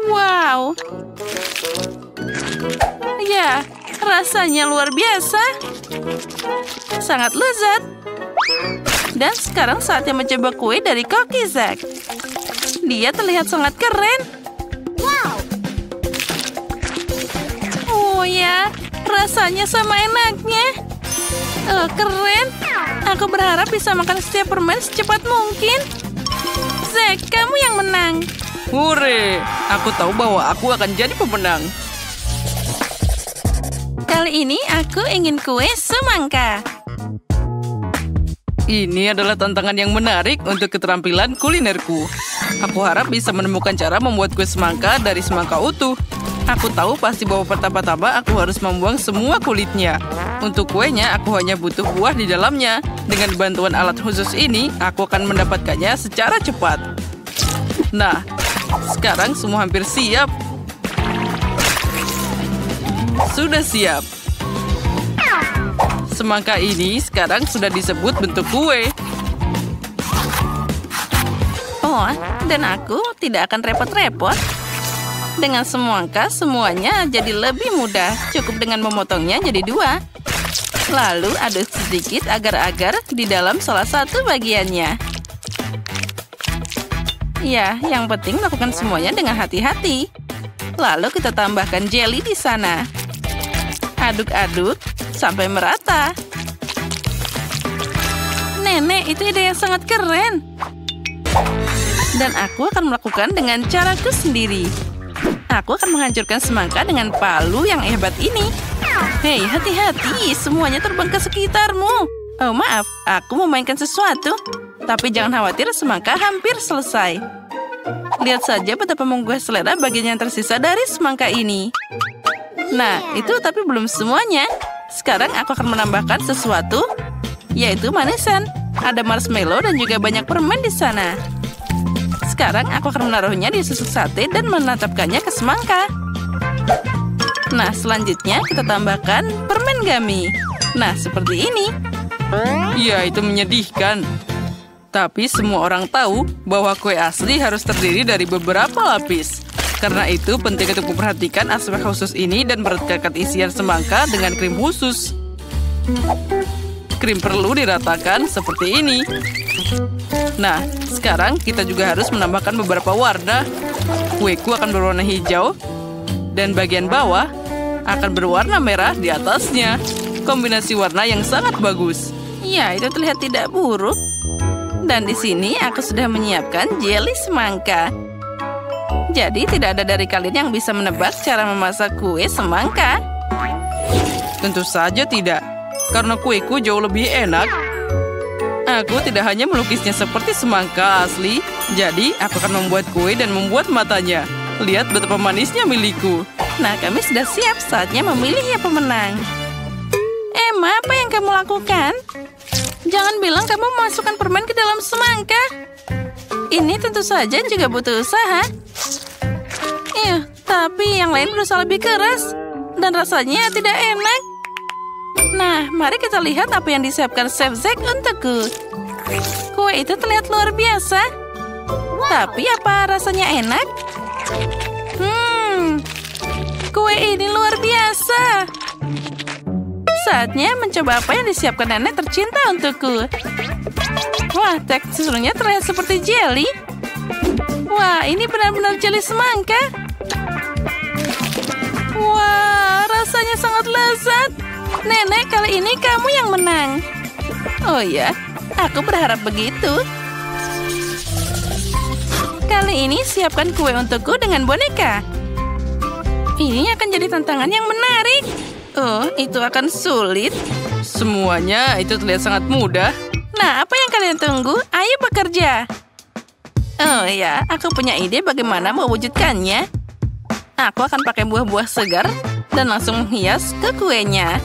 A: Wow. Ya, rasanya luar biasa. Sangat lezat. Dan sekarang saatnya mencoba kue dari Cookie Zack. Dia terlihat sangat keren.
D: Wow.
A: Oh ya, rasanya sama enaknya. Oh, keren. Aku berharap bisa makan setiap permen secepat mungkin. Zack, kamu yang menang.
F: Hore! Aku tahu bahwa aku akan jadi pemenang.
A: Kali ini aku ingin kue semangka.
F: Ini adalah tantangan yang menarik untuk keterampilan kulinerku. Aku harap bisa menemukan cara membuat kue semangka dari semangka utuh. Aku tahu pasti bahwa pertama-tama aku harus membuang semua kulitnya. Untuk kuenya, aku hanya butuh buah di dalamnya. Dengan bantuan alat khusus ini, aku akan mendapatkannya secara cepat. Nah, sekarang semua hampir siap. Sudah siap. Semangka ini sekarang sudah disebut bentuk kue.
A: Oh, dan aku tidak akan repot-repot. Dengan semangka, semuanya jadi lebih mudah. Cukup dengan memotongnya jadi 2. Lalu aduk sedikit agar-agar di dalam salah satu bagiannya. Ya, yang penting lakukan semuanya dengan hati-hati. Lalu kita tambahkan jelly di sana. Aduk-aduk sampai merata. Nenek, itu ide yang sangat keren. Dan aku akan melakukan dengan caraku sendiri. Aku akan menghancurkan semangka dengan palu yang hebat ini. Hei, hati-hati, semuanya terbang ke sekitarmu. Oh, maaf, aku memainkan sesuatu. Tapi jangan khawatir, semangka hampir selesai. Lihat saja betapa menggugah selera bagian yang tersisa dari semangka ini. Nah, itu tapi belum semuanya. Sekarang aku akan menambahkan sesuatu, yaitu manisan. Ada marshmallow dan juga banyak permen di sana. Sekarang aku akan menaruhnya di susu sate dan menatapkannya ke semangka. Nah, selanjutnya kita tambahkan permen gummy. Nah, seperti ini.
F: Ya, itu menyedihkan. Tapi semua orang tahu bahwa kue asli harus terdiri dari beberapa lapis. Karena itu penting untuk memperhatikan aspek khusus ini dan merekatkan isian semangka dengan krim khusus. Krim perlu diratakan seperti ini. Nah, sekarang kita juga harus menambahkan beberapa warna. Kueku akan berwarna hijau. Dan bagian bawah akan berwarna merah di atasnya. Kombinasi warna yang sangat bagus.
A: Ya, itu terlihat tidak buruk. Dan di sini aku sudah menyiapkan jelly semangka. Jadi tidak ada dari kalian yang bisa menebak cara memasak kue semangka.
F: Tentu saja tidak. Karena kueku jauh lebih enak. Aku tidak hanya melukisnya seperti semangka asli. Jadi aku akan membuat kue dan membuat matanya. Lihat betapa manisnya milikku.
A: Nah, kami sudah siap, saatnya memilih yang pemenang. Emma, apa yang kamu lakukan? Jangan bilang kamu memasukkan permen ke dalam semangka. Ini tentu saja juga butuh usaha. Tapi yang lain berusaha lebih keras. Dan rasanya tidak enak. Nah, mari kita lihat apa yang disiapkan Chef Zack untukku. Kue itu terlihat luar biasa. Tapi apa rasanya enak? Kue ini luar biasa. Saatnya mencoba apa yang disiapkan nenek tercinta untukku. Wah, teksturnya terlihat seperti jelly. Wah, ini benar-benar jelly semangka. Wah, rasanya sangat lezat. Nenek, kali ini kamu yang menang. Oh ya, aku berharap begitu. Kali ini siapkan kue untukku dengan boneka. Ini akan jadi tantangan yang menarik. Oh, itu akan sulit.
F: Semuanya itu terlihat sangat mudah.
A: Nah, apa yang kalian tunggu? Ayo bekerja. Oh ya, aku punya ide bagaimana mewujudkannya. aku akan pakai buah-buah segar dan langsung menghias ke kuenya.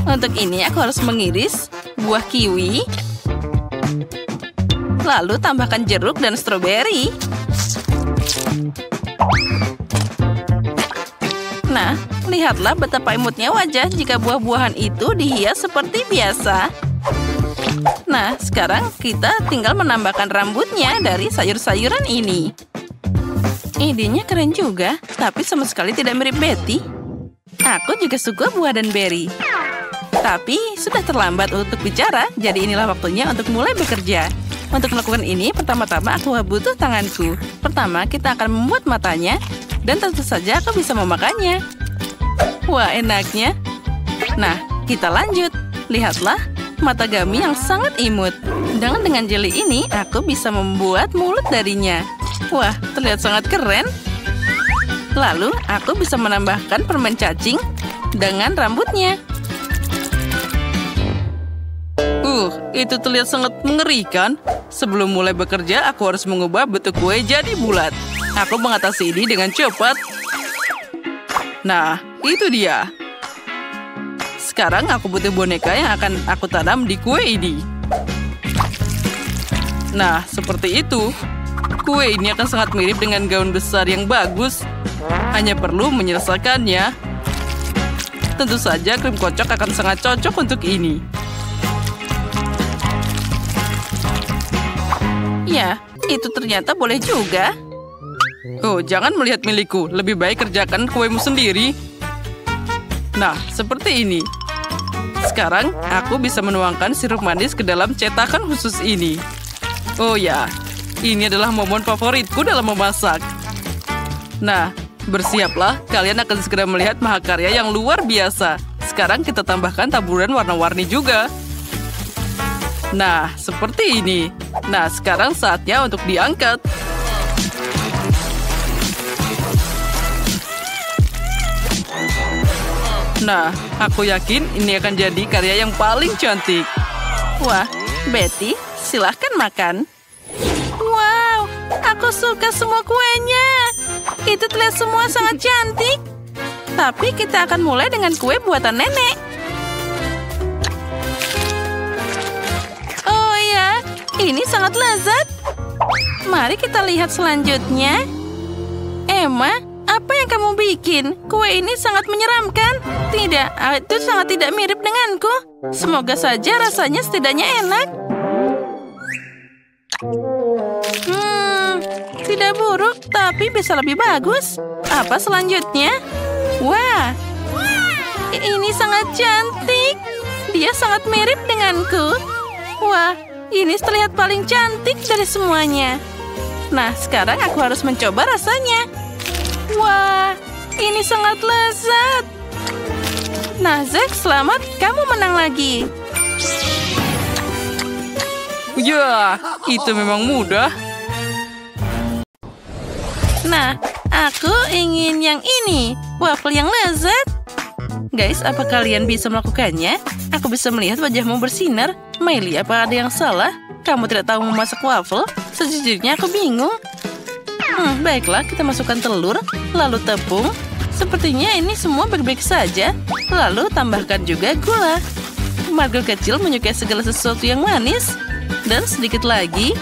A: Untuk ini aku harus mengiris buah kiwi, lalu tambahkan jeruk dan stroberi. Nah, lihatlah betapa imutnya wajah jika buah-buahan itu dihias seperti biasa. Nah, sekarang kita tinggal menambahkan rambutnya dari sayur-sayuran ini. Idenya keren juga, tapi sama sekali tidak mirip Betty. Aku juga suka buah dan beri. Tapi sudah terlambat untuk bicara, jadi inilah waktunya untuk mulai bekerja. Untuk melakukan ini, pertama-tama aku butuh tanganku. Pertama, kita akan membuat matanya, dan tentu saja aku bisa memakannya. Wah, enaknya. Nah, kita lanjut. Lihatlah, mata Gummy yang sangat imut. Dengan jeli ini, aku bisa membuat mulut darinya. Wah, terlihat sangat keren. Lalu, aku bisa menambahkan permen cacing dengan rambutnya. Itu terlihat sangat mengerikan. Sebelum mulai bekerja, aku harus mengubah bentuk kue jadi bulat. Aku mengatasi ini dengan cepat. Nah, itu dia. Sekarang aku butuh boneka yang akan aku tanam di kue ini. Nah, seperti itu. Kue ini akan sangat mirip dengan gaun besar yang bagus. Hanya perlu menyelesaikannya. Tentu saja krim kocok akan sangat cocok untuk ini. Ya, itu ternyata boleh juga. Oh, jangan melihat milikku. Lebih baik kerjakan kuemu sendiri. Nah, seperti ini. Sekarang, aku bisa menuangkan sirup manis ke dalam cetakan khusus ini. Oh ya, ini adalah momen favoritku dalam memasak. Nah, bersiaplah. Kalian akan segera melihat mahakarya yang luar biasa. Sekarang kita tambahkan taburan warna-warni juga. Nah, seperti ini. Nah, sekarang saatnya untuk diangkat. Nah, aku yakin ini akan jadi karya yang paling cantik. Wah, Betty, silahkan makan. Wow, aku suka semua kuenya. Itu terlihat semua sangat cantik. Tapi kita akan mulai dengan kue buatan nenek. Oh ya, ini sangat lezat. Mari kita lihat selanjutnya. Emma, apa yang kamu bikin? Kue ini sangat menyeramkan. Tidak, itu sangat tidak mirip denganku. Semoga saja rasanya setidaknya enak. Tidak buruk, tapi bisa lebih bagus. Apa selanjutnya? Wah, ini sangat cantik. Dia sangat mirip denganku. Wah, ini terlihat paling cantik dari semuanya. Nah, sekarang aku harus mencoba rasanya. Wah, ini sangat lezat. Nah, Zack, selamat. Kamu menang lagi.
F: Ya, itu memang mudah.
A: Nah, aku ingin yang ini. Waffle yang lezat. Guys, apa kalian bisa melakukannya? Aku bisa melihat wajahmu bersinar. Miley, apa ada yang salah? Kamu tidak tahu memasak waffle? Sejujurnya aku bingung. Baiklah, kita masukkan telur, lalu tepung. Sepertinya ini semua baik-baik saja. Lalu tambahkan juga gula. Margo kecil menyukai segala sesuatu yang manis. Dan sedikit lagi.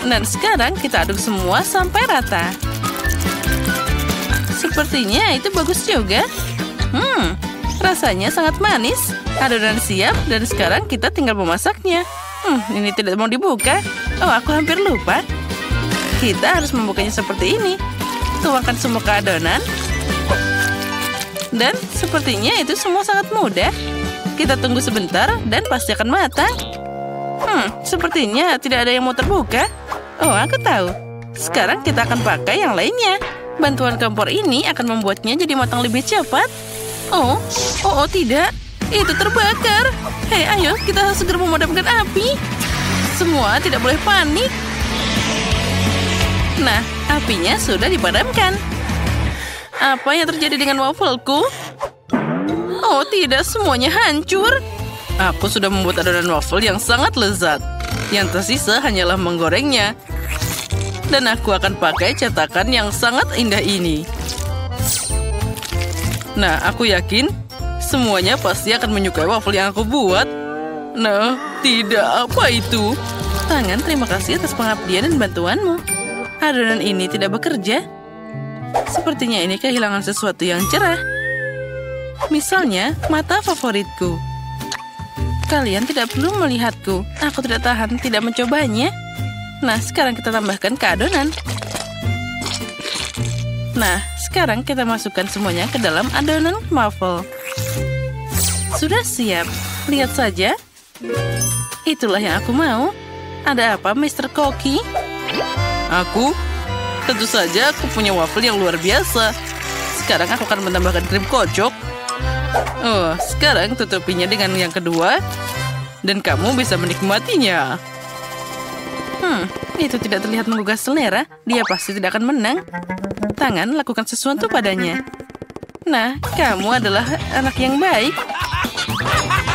A: Dan sekarang kita aduk semua sampai rata. Sepertinya itu bagus juga. Rasanya sangat manis. Adonan siap dan sekarang kita tinggal memasaknya. Ini tidak mau dibuka. Oh, aku hampir lupa. Kita harus membukanya seperti ini. Tuangkan semua ke adonan. Dan sepertinya itu semua sangat mudah. Kita tunggu sebentar dan pasti akan matang. Sepertinya tidak ada yang mau terbuka. Oh, aku tahu. Sekarang kita akan pakai yang lainnya. Bantuan kompor ini akan membuatnya jadi matang lebih cepat. Oh, tidak. Itu terbakar. Hei, ayo, kita harus segera memadamkan api. Semua tidak boleh panik. Nah, apinya sudah dipadamkan. Apa yang terjadi dengan waffleku? Oh, tidak, semuanya hancur. Aku sudah membuat adonan waffle yang sangat lezat. Yang tersisa hanyalah menggorengnya. Dan aku akan pakai cetakan yang sangat indah ini.
F: Nah, aku yakin semuanya pasti akan menyukai waffle yang aku buat. Nah, tidak, apa itu?
A: Tangan, terima kasih atas pengabdian dan bantuanmu. Adonan ini tidak bekerja. Sepertinya ini kehilangan sesuatu yang cerah. Misalnya, mata favoritku. Kalian tidak perlu melihatku. Aku tidak tahan tidak mencobanya. Nah, sekarang kita tambahkan ke adonan. Nah, sekarang kita masukkan semuanya ke dalam adonan waffle. Sudah siap. Lihat saja. Itulah yang aku mau. Ada apa, Mr. Koki?
F: Aku? Tentu saja aku punya waffle yang luar biasa. Sekarang aku akan menambahkan krim kocok. Oh, sekarang tutupinya dengan yang kedua. Dan kamu bisa menikmatinya.
A: Itu tidak terlihat menggugah selera. Dia pasti tidak akan menang. Tangan, lakukan sesuatu padanya. Nah, kamu adalah anak yang baik.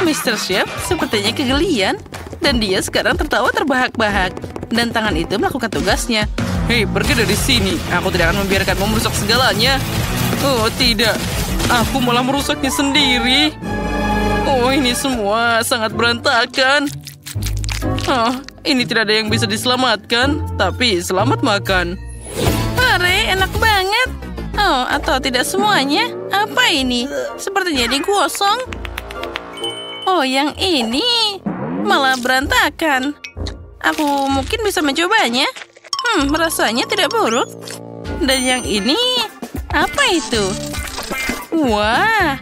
A: Mr. Chef sepertinya kegelian. Dan dia sekarang tertawa terbahak-bahak. Dan tangan itu melakukan tugasnya.
F: Hei, pergi dari sini. Aku tidak akan membiarkanmu merusak segalanya. Oh, tidak. Aku malah merusaknya sendiri. Oh, ini semua sangat berantakan. Oh, ini tidak ada yang bisa diselamatkan. Tapi selamat makan.
A: Hore, enak banget. Oh, atau tidak semuanya? Apa ini? Sepertinya digosong. Oh, yang ini malah berantakan. Aku mungkin bisa mencobanya. Rasanya tidak buruk. Dan yang ini, apa itu? Wah,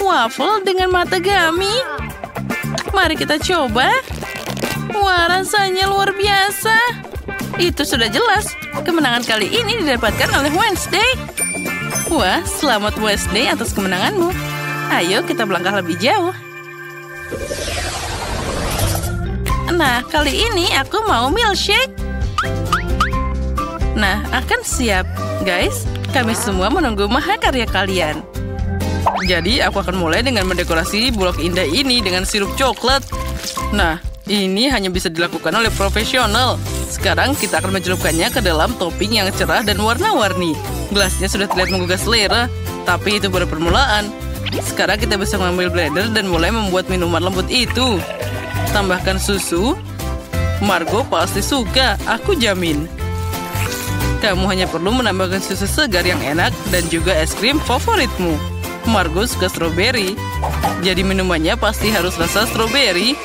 A: waffle dengan mata gami. Mari kita coba. Wah, rasanya luar biasa. Itu sudah jelas. Kemenangan kali ini didapatkan oleh Wednesday. Wah, selamat Wednesday atas kemenanganmu. Ayo kita melangkah lebih jauh. Nah, kali ini aku mau milkshake. Nah, akan siap. Guys, kami semua menunggu mahakarya kalian.
F: Jadi, aku akan mulai dengan mendekorasi bulok indah ini dengan sirup coklat. Nah, ini hanya bisa dilakukan oleh profesional. Sekarang kita akan mencelupkannya ke dalam topping yang cerah dan warna-warni. Gelasnya sudah terlihat menggugah selera, tapi itu baru permulaan. Sekarang kita bisa mengambil blender dan mulai membuat minuman lembut itu. Tambahkan susu. Margo pasti suka, aku jamin. Kamu hanya perlu menambahkan susu segar yang enak dan juga es krim favoritmu. Margo suka stroberi, jadi minumannya pasti harus rasa stroberi.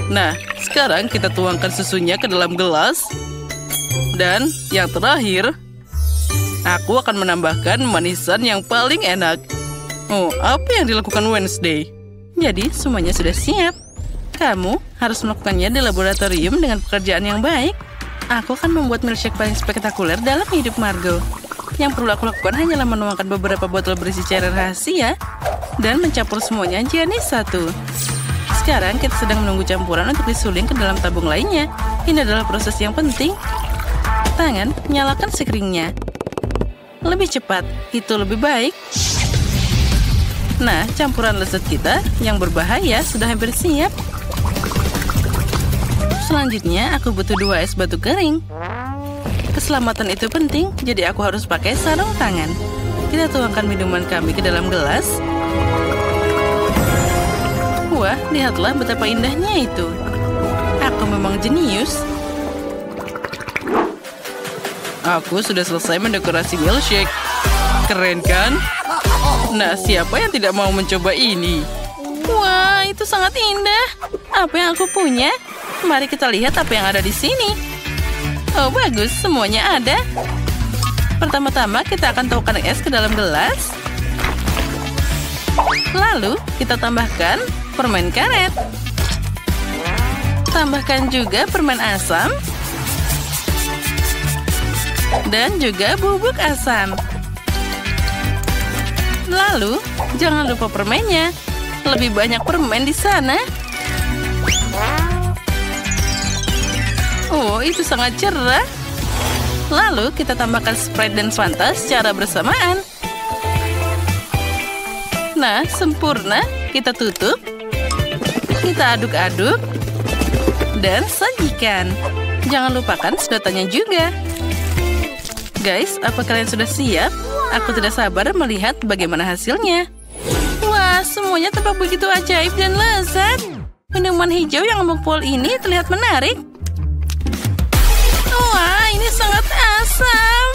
F: Nah, sekarang kita tuangkan susunya ke dalam gelas. Dan yang terakhir, aku akan menambahkan manisan yang paling enak. Oh, apa yang dilakukan Wednesday?
A: Jadi, semuanya sudah siap. Kamu harus melakukannya di laboratorium dengan pekerjaan yang baik. Aku akan membuat milkshake paling spektakuler dalam hidup Margo. Yang perlu aku lakukan hanyalah menuangkan beberapa botol berisi cairan rahasia dan mencampur semuanya jadi satu. Sekarang kita sedang menunggu campuran untuk disuling ke dalam tabung lainnya. Ini adalah proses yang penting. Tangan, nyalakan sekringnya. Lebih cepat, itu lebih baik. Nah, campuran lezat kita yang berbahaya sudah hampir siap. Selanjutnya, aku butuh 2 es batu kering. Keselamatan itu penting, jadi aku harus pakai sarung tangan. Kita tuangkan minuman kami ke dalam gelas. Wah, lihatlah betapa indahnya itu. Aku memang jenius.
F: Aku sudah selesai mendekorasi milkshake. Keren kan? Nah, siapa yang tidak mau mencoba ini?
A: Wah, itu sangat indah. Apa yang aku punya? Mari kita lihat apa yang ada di sini. Oh, bagus. Semuanya ada. Pertama-tama, kita akan tuangkan es ke dalam gelas. Lalu, kita tambahkan permen karet. Tambahkan juga permen asam. Dan juga bubuk asam. Lalu, jangan lupa permennya. Lebih banyak permen di sana. Oh, itu sangat cerah. Lalu, kita tambahkan Sprite dan Fanta secara bersamaan. Nah, sempurna. Kita tutup. Kita aduk-aduk. Dan sajikan. Jangan lupakan sedotannya juga.
F: Guys, apa kalian sudah siap? Aku tidak sabar melihat bagaimana hasilnya. Wah, semuanya tampak begitu ajaib dan lezat. Minuman hijau yang mengepul ini terlihat menarik. Wah, ini sangat asam.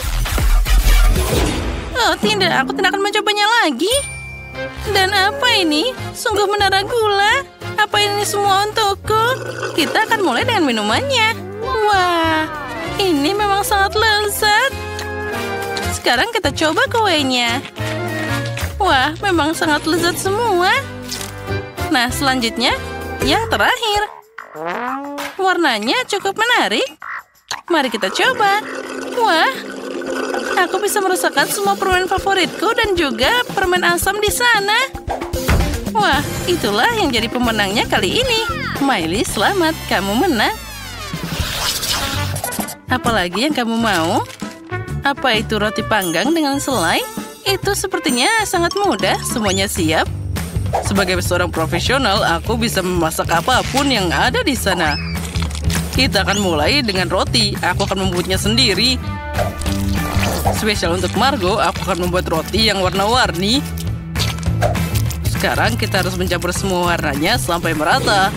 F: Oh tidak, aku tidak akan mencobanya lagi. Dan apa ini? Sungguh menara gula. Apa ini semua untukku? Kita akan mulai dengan minumannya. Wah, ini memang sangat lezat. Sekarang kita coba kuenya. Wah, memang sangat lezat semua. Nah, selanjutnya, yang terakhir. Warnanya cukup menarik. Mari kita coba. Wah, aku bisa merasakan semua permen favoritku dan juga permen asam di sana. Wah, itulah yang jadi pemenangnya kali ini. Miley, selamat, kamu menang. Apalagi yang kamu mau? Apa itu roti panggang dengan selai? Itu sepertinya sangat mudah, semuanya siap. Sebagai seorang profesional, aku bisa memasak apapun yang ada di sana. Kita akan mulai dengan roti. Aku akan membuatnya sendiri. Spesial untuk Margo, aku akan membuat roti yang warna-warni. Sekarang kita harus mencampur semua warnanya sampai merata.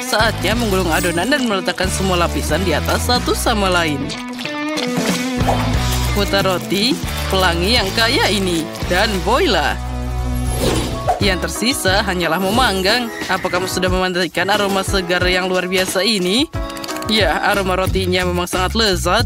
F: Saatnya menggulung adonan dan meletakkan semua lapisan di atas satu sama lain. Putar roti, pelangi yang kaya ini, dan voila. Yang tersisa hanyalah memanggang. Apa kamu sudah memandikan aroma segar yang luar biasa ini? Ya, aroma rotinya memang sangat lezat.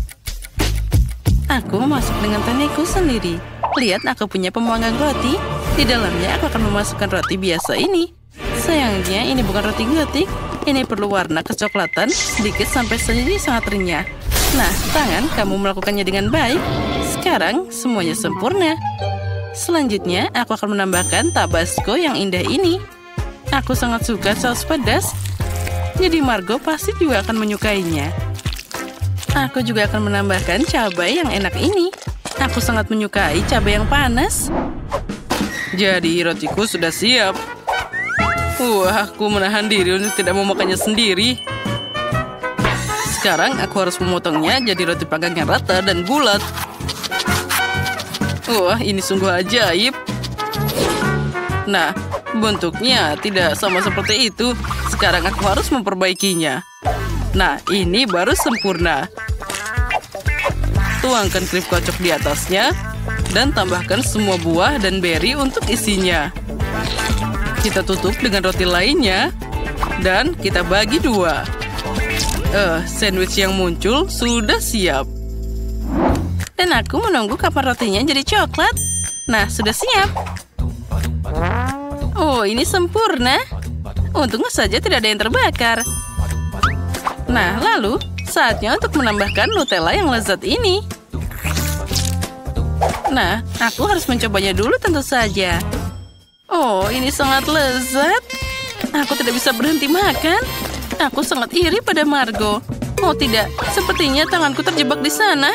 F: Aku memasak dengan teknikku sendiri. Lihat, aku punya pemanggang roti. Di dalamnya aku akan memasukkan roti biasa ini. Sayangnya, ini bukan roti getik. Ini perlu warna kecoklatan, sedikit sampai sendiri sangat renyah. Nah, tangan kamu melakukannya dengan baik. Sekarang, semuanya sempurna. Selanjutnya, aku akan menambahkan tabasco yang indah ini. Aku sangat suka saus pedas. Jadi Margo pasti juga akan menyukainya. Aku juga akan menambahkan cabai yang enak ini. Aku sangat menyukai cabai yang panas. Jadi rotiku sudah siap. Wah, aku menahan diri untuk tidak memakannya sendiri. Sekarang aku harus memotongnya jadi roti panggang yang rata dan bulat. Wah, ini sungguh ajaib. Nah, bentuknya tidak sama seperti itu. Sekarang aku harus memperbaikinya. Nah, ini baru sempurna. Tuangkan krim kocok di atasnya dan tambahkan semua buah dan beri untuk isinya. Kita tutup dengan roti lainnya dan kita bagi dua. Sandwich yang muncul sudah siap. Dan aku menunggu kapan rotinya jadi coklat. Nah, sudah siap. Oh, ini sempurna. Untungnya saja tidak ada yang terbakar. Nah, lalu saatnya untuk menambahkan Nutella yang lezat ini. Nah, aku harus mencobanya dulu tentu saja. Oh, ini sangat lezat. Aku tidak bisa berhenti makan. Aku sangat iri pada Margo. Oh tidak, sepertinya tanganku terjebak di sana.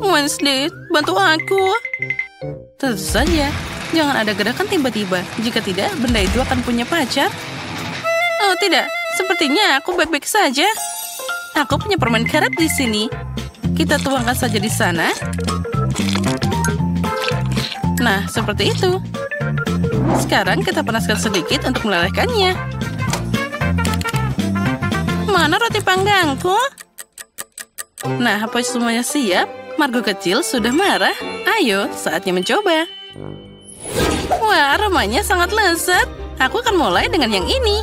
F: Wednesday, bantu aku. Tentu saja, jangan ada gerakan tiba-tiba. Jika tidak, benda itu akan punya pacar. Oh tidak, sepertinya aku baik-baik saja. Aku punya permen karet di sini. Kita tuangkan saja di sana. Nah, seperti itu. Sekarang kita panaskan sedikit untuk melelehkannya. Mana roti panggangku? Nah, apa semuanya siap? Margo kecil sudah marah. Ayo, saatnya mencoba. Wah, aromanya sangat lezat. Aku akan mulai dengan yang ini.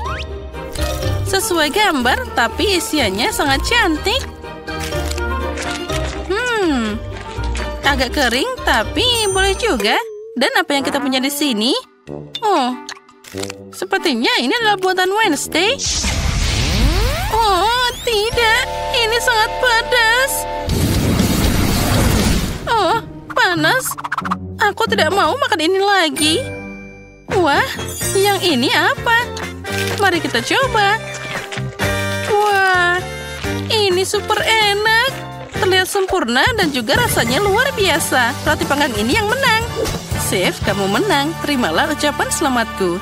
F: Sesuai gambar, tapi isiannya sangat cantik. Agak kering, tapi boleh juga. Dan apa yang kita punya di sini? Oh, sepertinya ini adalah buatan Wednesday. Oh, tidak. Ini sangat pedas. Oh, panas. Aku tidak mau makan ini lagi. Wah, yang ini apa? Mari kita coba. Wah, ini super enak. Terlihat sempurna dan juga rasanya luar biasa. Roti panggang ini yang menang. Chef, kamu menang. Terimalah ucapan selamatku.